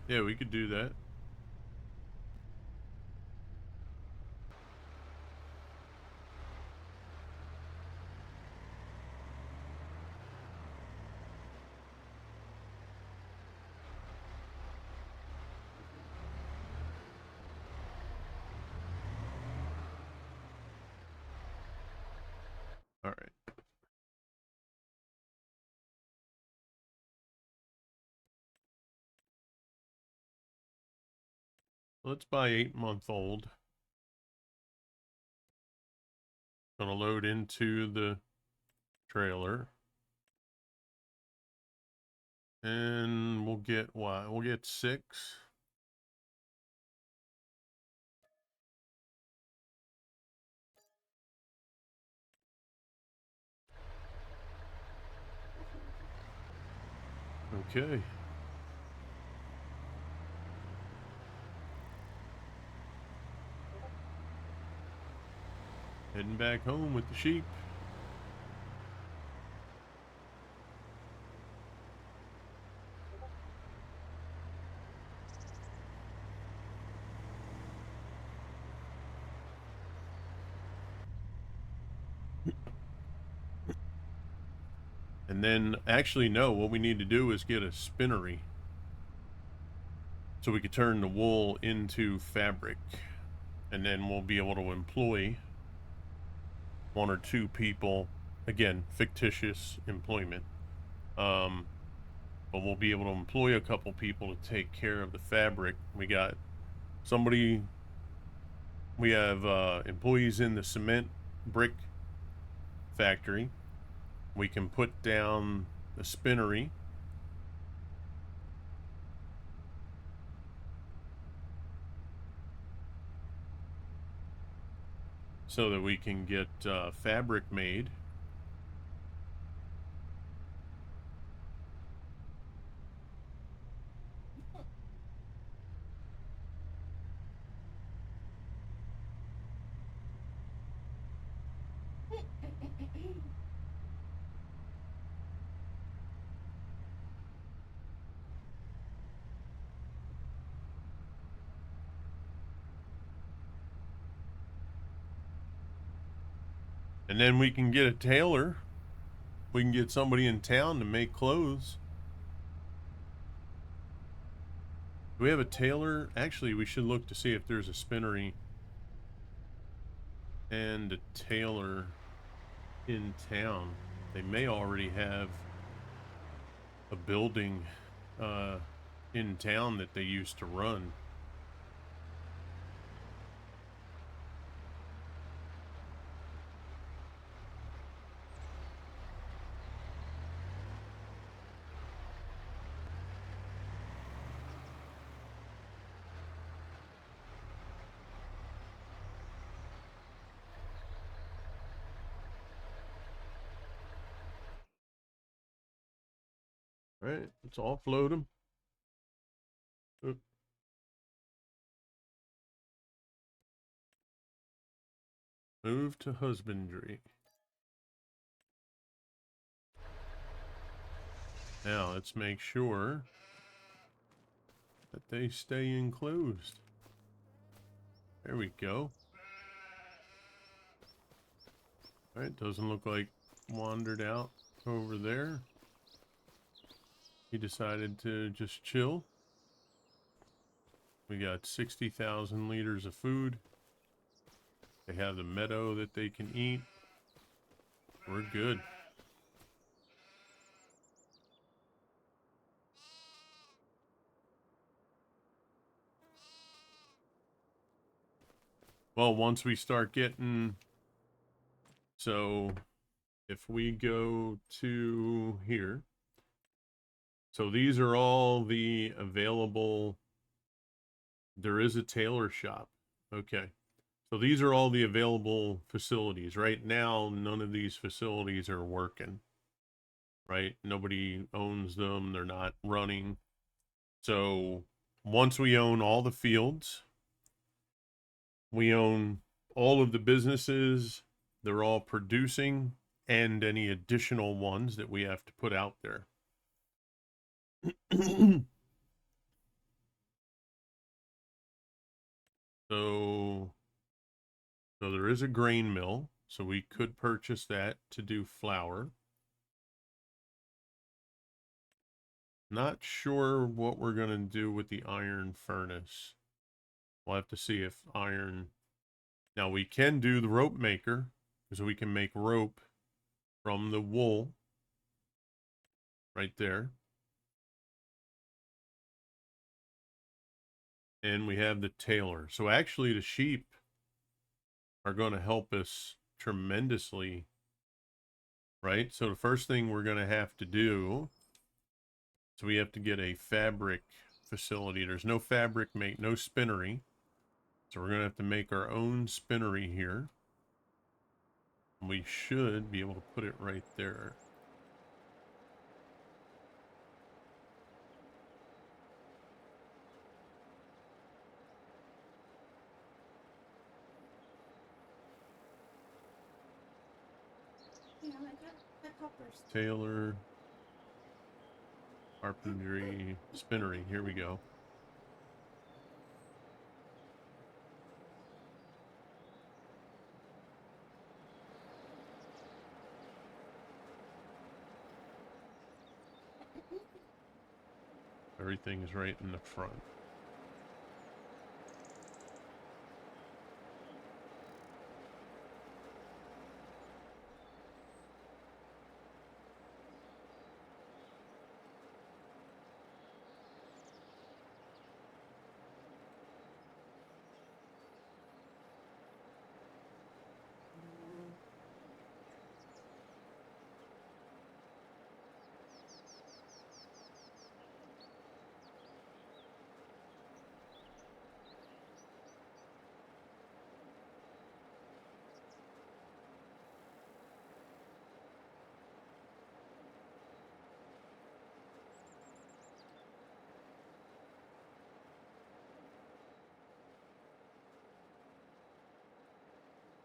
Yeah, we could do that. All right. Let's buy 8-month-old. Gonna load into the trailer. And we'll get what? We'll get 6. Okay. Heading back home with the sheep. And then, actually, no, what we need to do is get a spinnery. So we could turn the wool into fabric. And then we'll be able to employ 1 or 2 people. Again, fictitious employment. But we'll be able to employ a couple people to take care of the fabric. We got somebody, we have employees in the cement brick factory. We can put down the spinnery so that we can get fabric made. And then we can get a tailor. We can get somebody in town to make clothes. Do we have a tailor? Actually, we should look to see if there's a spinnery and a tailor in town. They may already have a building in town that they used to run. All right, let's offload them. Oop. Move to husbandry. Now let's make sure that they stay enclosed. There we go. Alright, doesn't look like wandered out over there. He decided to just chill. We got 60,000 liters of food. They have the meadow that they can eat. We're good. Well, once we start getting... So, if we go to here... So these are all the available... There is a tailor shop. Okay. So these are all the available facilities. Right now, none of these facilities are working. Right? Nobody owns them. They're not running. So once we own all the fields, we own all of the businesses, they're all producing, and any additional ones that we have to put out there. So there is a grain mill, so we could purchase that to do flour. Not sure what we're going to do with the iron furnace. We'll have to see if iron... Now we can do the rope maker, because we can make rope from the wool right there. And we have the tailor. So actually the sheep are going to help us tremendously, right? So the first thing we're going to have to do, so we have to get a fabric facility. There's no fabric no spinnery. So we're going to have to make our own spinnery here. We should be able to put it right there. Tailor, carpentry, spinnery. Here we go. Everything is right in the front.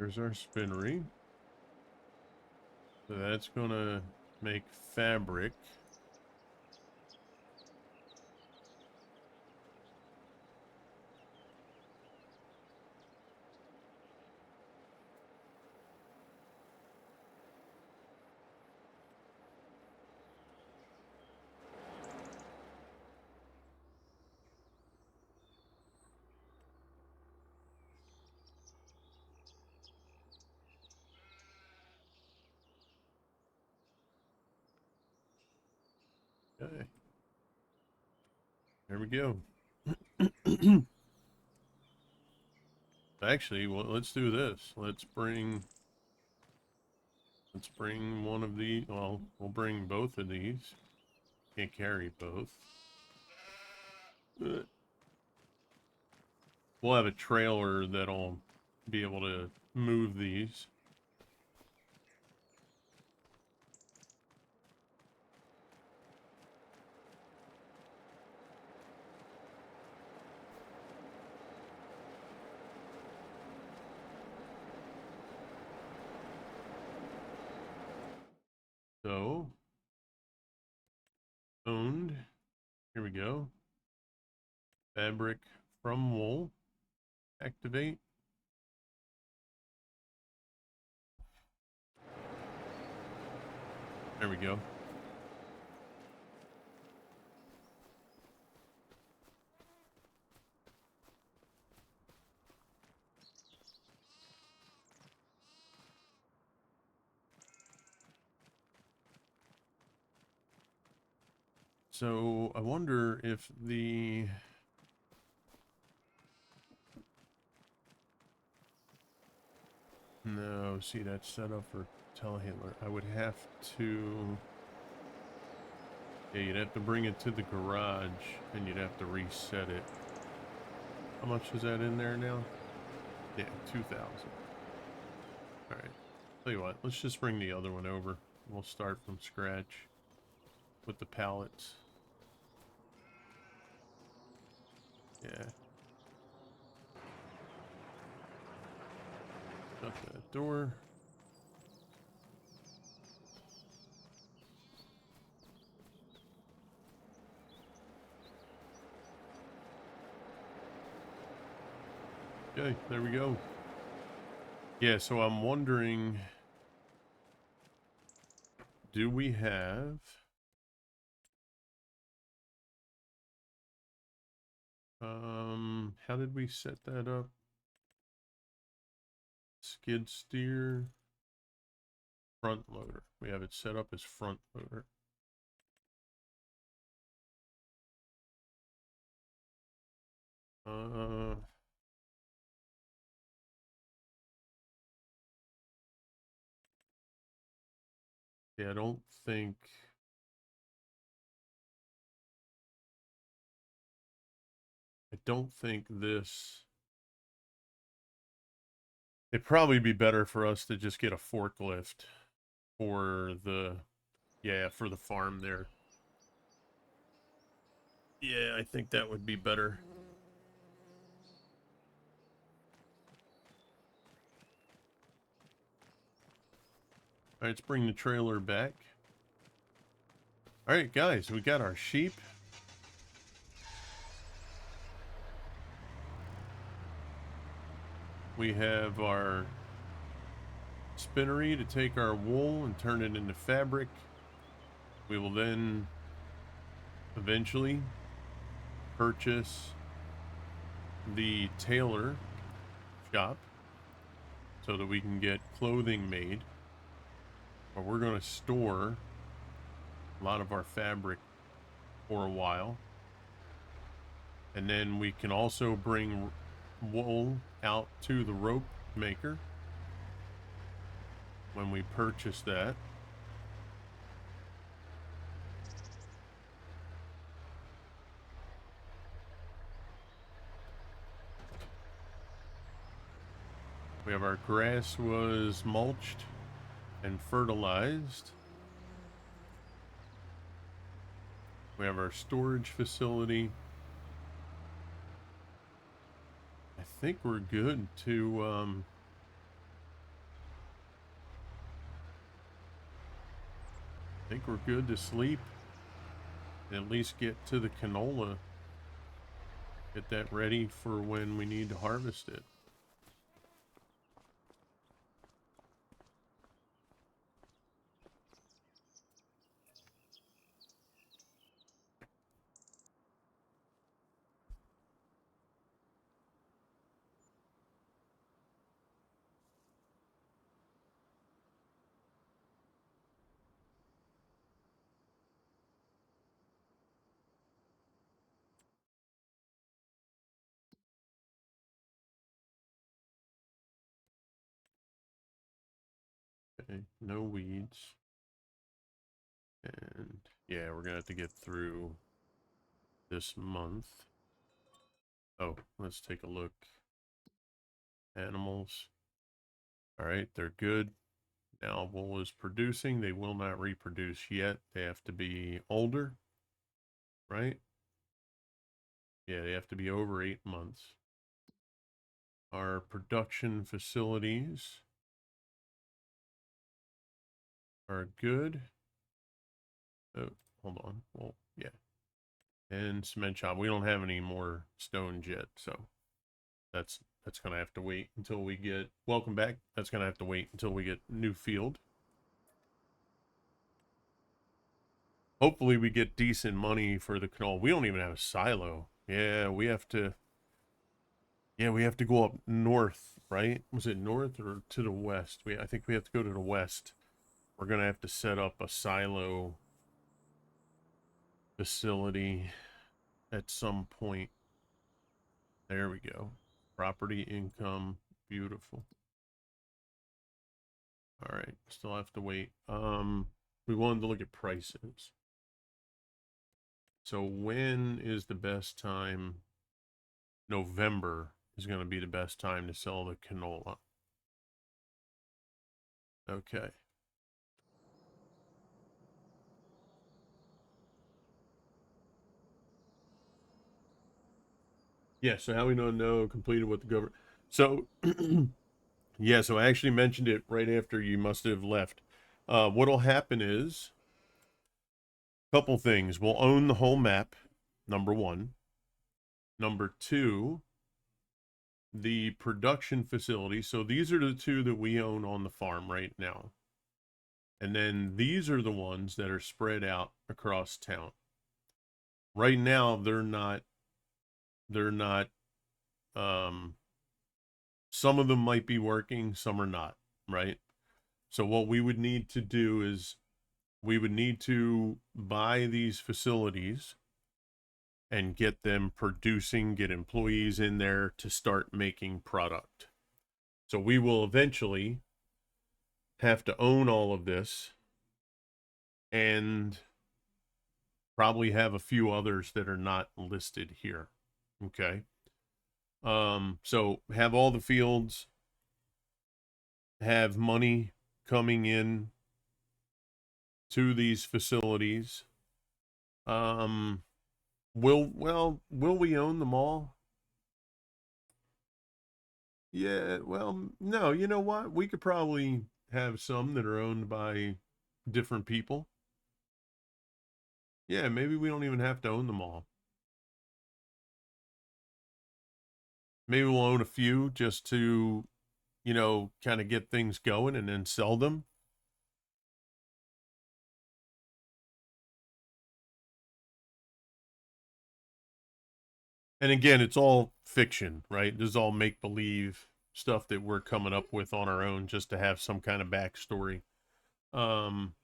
There's our spinnery. So that's gonna make fabric. Okay. There we go. Actually, well, let's do this. Let's bring one of these. Well, we'll bring both of these. Can't carry both. We'll have a trailer that'll be able to move these. So, owned. Here we go. Fabric from wool. Activate. There we go. So I wonder if the no, see that's set up for telehandler. I would have to yeah, you'd have to bring it to the garage and you'd have to reset it. How much is that in there now? Yeah, 2,000. All right. Tell you what, let's just bring the other one over. We'll start from scratch with the pallets. Yeah. Shut that door. Okay, there we go. Yeah, so I'm wondering, do we have how did we set that up? Skid steer, front loader. We have it set up as front loader. Yeah, I don't think this. It'd probably be better for us to just get a forklift for the, yeah, for the farm there. Yeah, I think that would be better. All right, let's bring the trailer back. All right, guys, we got our sheep. We have our spinnery to take our wool and turn it into fabric. We will then eventually purchase the tailor shop so that we can get clothing made. But we're going to store a lot of our fabric for a while. And then we can also bring wool out to the rope maker when we purchase that. We have our grass was mulched and fertilized. We have our storage facility. I think we're good to I think we're good to sleep. And at least get to the canola. Get that ready for when we need to harvest it. Okay, no weeds. And yeah, we're gonna have to get through this month. Oh, let's take a look. Animals. All right, they're good. Now, wool is producing. They will not reproduce yet. They have to be older, right? Yeah, they have to be over 8 months. Our production facilities are good. Oh, hold on. Well, yeah. And cement shop. We don't have any more stones yet, so that's gonna have to wait until we get. Welcome back. That's gonna have to wait until we get new field. Hopefully, we get decent money for the canola. We don't even have a silo. Yeah, we have to. Yeah, we have to go up north, right? Was it north or to the west? I think we have to go to the west. We're gonna have to set up a silo facility at some point. There we go. Property income, beautiful. All right, still have to wait. We wanted to look at prices. So when is the best time? November is going to be the best time to sell the canola. Okay. Yeah, so how we don't know completed what the government. So yeah, so I actually mentioned it right after you must have left. What'll happen is a couple things. We'll own the whole map, number one. Number two, the production facility. So these are the two that we own on the farm right now. And then these are the ones that are spread out across town. Right now, they're not, um, some of them might be working, some are not, right? So what we would need to do is we would need to buy these facilities and get them producing, get employees in there to start making product. So we will eventually have to own all of this and probably have a few others that are not listed here. Okay. So have all the fields, have money coming in to these facilities. Um, will we own them all? Yeah, well, no, you know what? We could probably have some that are owned by different people. Yeah, maybe we don't even have to own them all. Maybe we'll own a few just to, kind of get things going and then sell them. And again, it's all fiction, right? This is all make believe stuff that we're coming up with on our own just to have some kind of backstory. Um,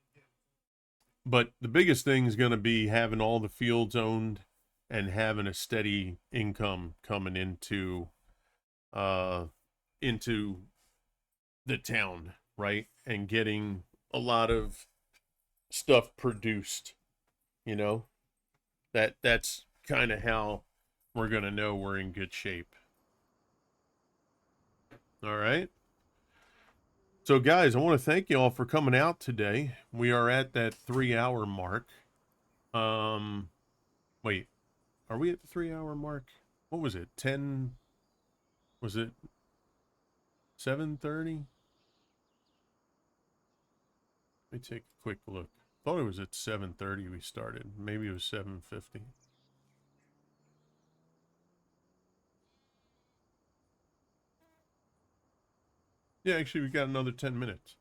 but the biggest thing is going to be having all the fields owned and having a steady income coming uh into the town, right? And getting a lot of stuff produced, you know. That's kind of how we're going to know we're in good shape. All right. So, guys, I want to thank you all for coming out today. We are at that 3 hour mark. Um, wait, are we at the 3 hour mark? What was it? 10? Was it 7:30? Let me take a quick look. Thought it was at 7:30 we started. Maybe it was 7:50. Yeah, actually, we got another 10 minutes.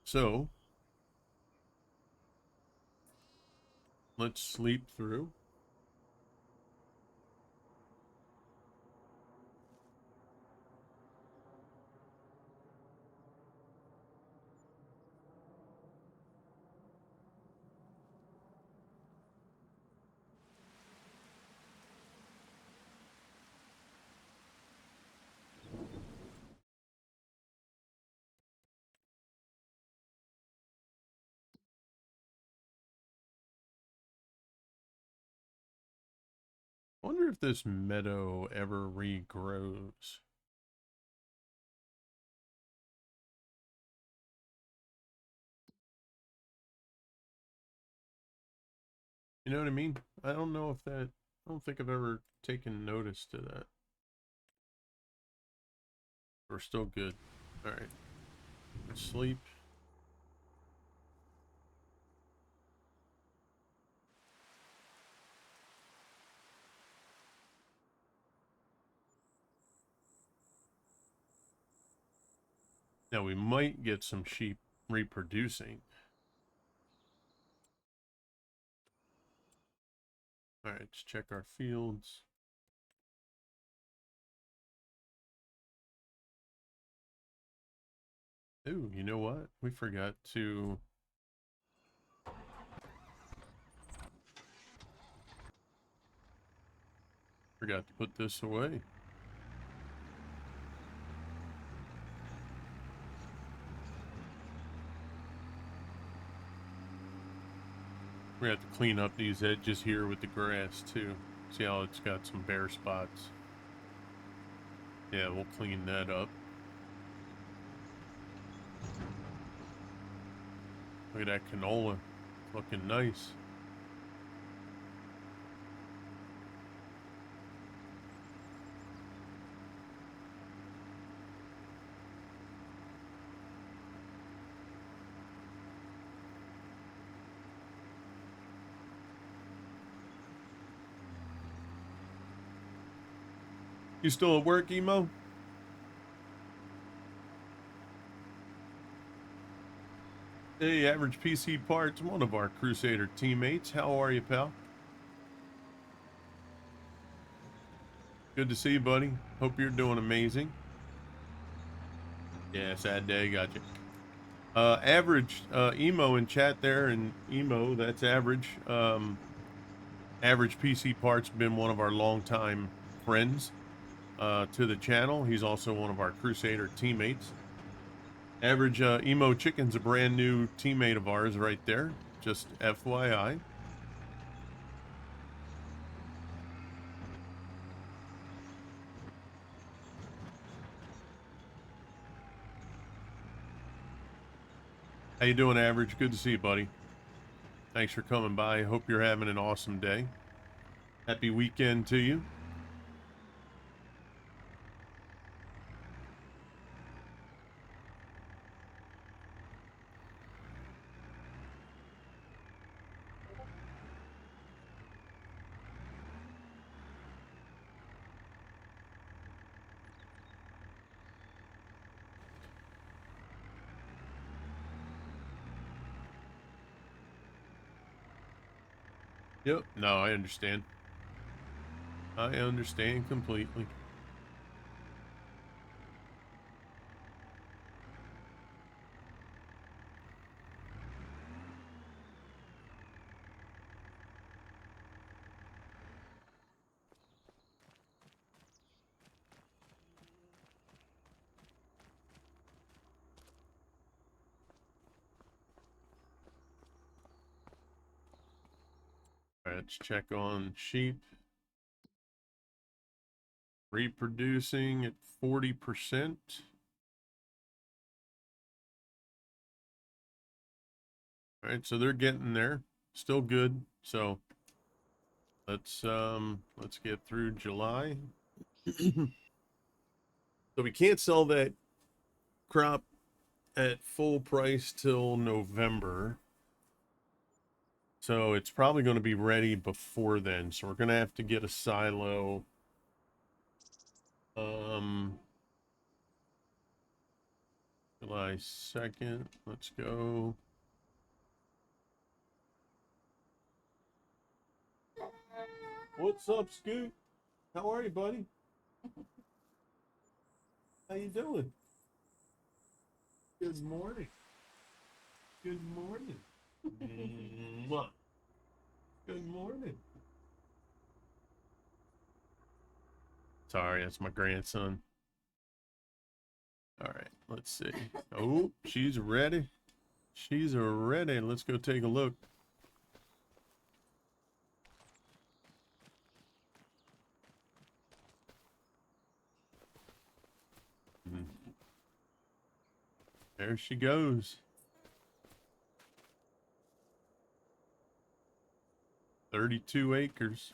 So let's sleep through. Wonder if this meadow ever regrows. You know what I mean? I don't know if that. I don't think I've ever taken notice to that. We're still good. All right. Let's sleep. Now we might get some sheep reproducing. All right, let's check our fields. Ooh, you know what? We forgot to put this away. We have to clean up these edges here with the grass too. See how it's got some bare spots. Yeah, we'll clean that up. Look at that canola. It's looking nice. You still at work, Emo? Hey, Average PC Parts, one of our Crusader teammates. How are you, pal? Good to see you, buddy. Hope you're doing amazing. Yeah, sad day, gotcha. Average, Emo in chat there, and Emo, that's Average. Average PC Parts been one of our longtime friends to the channel. He's also one of our Crusader teammates. Average Emo Chicken's a brand new teammate of ours right there. Just FYI. How you doing, Average? Good to see you, buddy. Thanks for coming by. Hope you're having an awesome day. Happy weekend to you. Yep. No, I understand. I understand completely. All right, let's check on sheep. Reproducing at 40%. All right, so they're getting there. Still good. So let's get through July. So we can't sell that crop at full price till November. So it's probably going to be ready before then. So we're going to have to get a silo. July 2nd. Let's go. What's up, Scoot? How are you, buddy? How you doing? Good morning. Good morning. Mwah. Good morning. Sorry, that's my grandson. All right, let's see. Oh, she's ready. She's ready. Let's go take a look. There she goes. 32 acres.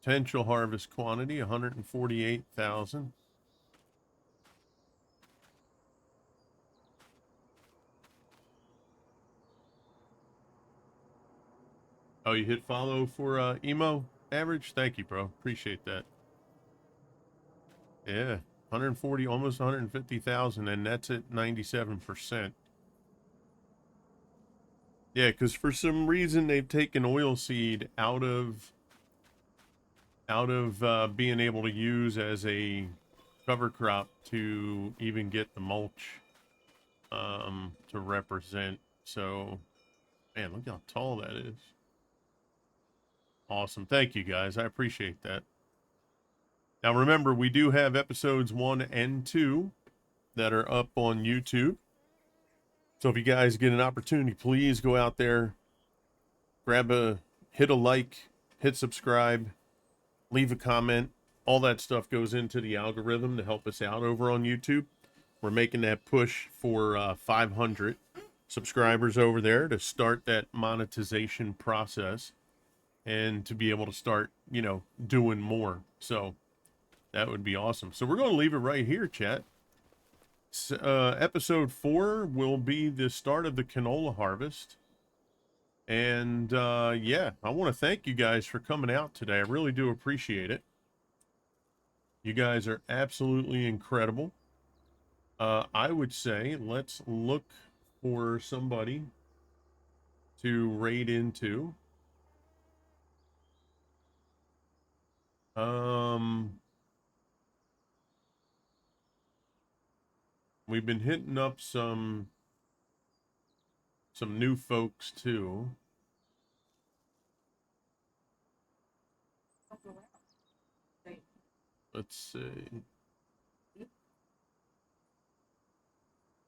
Potential harvest quantity 148,000. Oh, you hit follow for emo average? Thank you, bro. Appreciate that. Yeah, 140, almost 150,000, and that's at 97%. Yeah, because for some reason they've taken oilseed out of being able to use as a cover crop to even get the mulch to represent. So, man, look how tall that is. Awesome. Thank you, guys. I appreciate that. Now, remember, we do have episodes 1 and 2 that are up on YouTube. So if you guys get an opportunity, please go out there, hit a like, hit subscribe, leave a comment. All that stuff goes into the algorithm to help us out over on YouTube. We're making that push for 500 subscribers over there to start that monetization process and to be able to start, doing more. So that would be awesome. So we're going to leave it right here, chat. Episode 4 will be the start of the canola harvest. And yeah, I want to thank you guys for coming out today. I really do appreciate it. You guys are absolutely incredible. I would say let's look for somebody to raid into. We've been hitting up some new folks too. Let's see.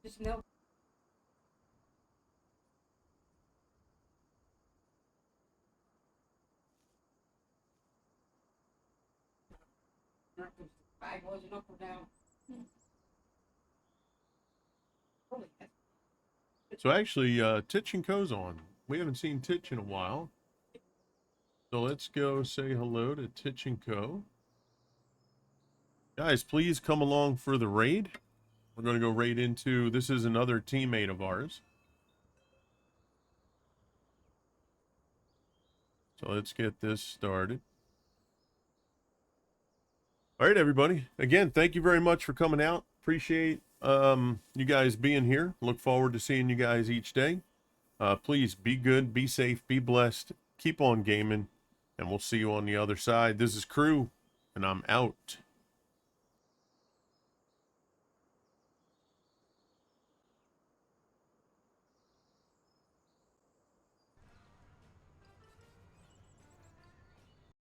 Just no. So actually, Titch and Co's on. We haven't seen Titch in a while. So let's go say hello to Titch and Co. Guys, please come along for the raid. We're going to go raid into, this is another teammate of ours. So let's get this started. All right, everybody. Again, thank you very much for coming out. Appreciate you guys being here. Look forward to seeing you guys each day. Please be good, be safe, be blessed. Keep on gaming, and we'll see you on the other side. This is Crew, and I'm out.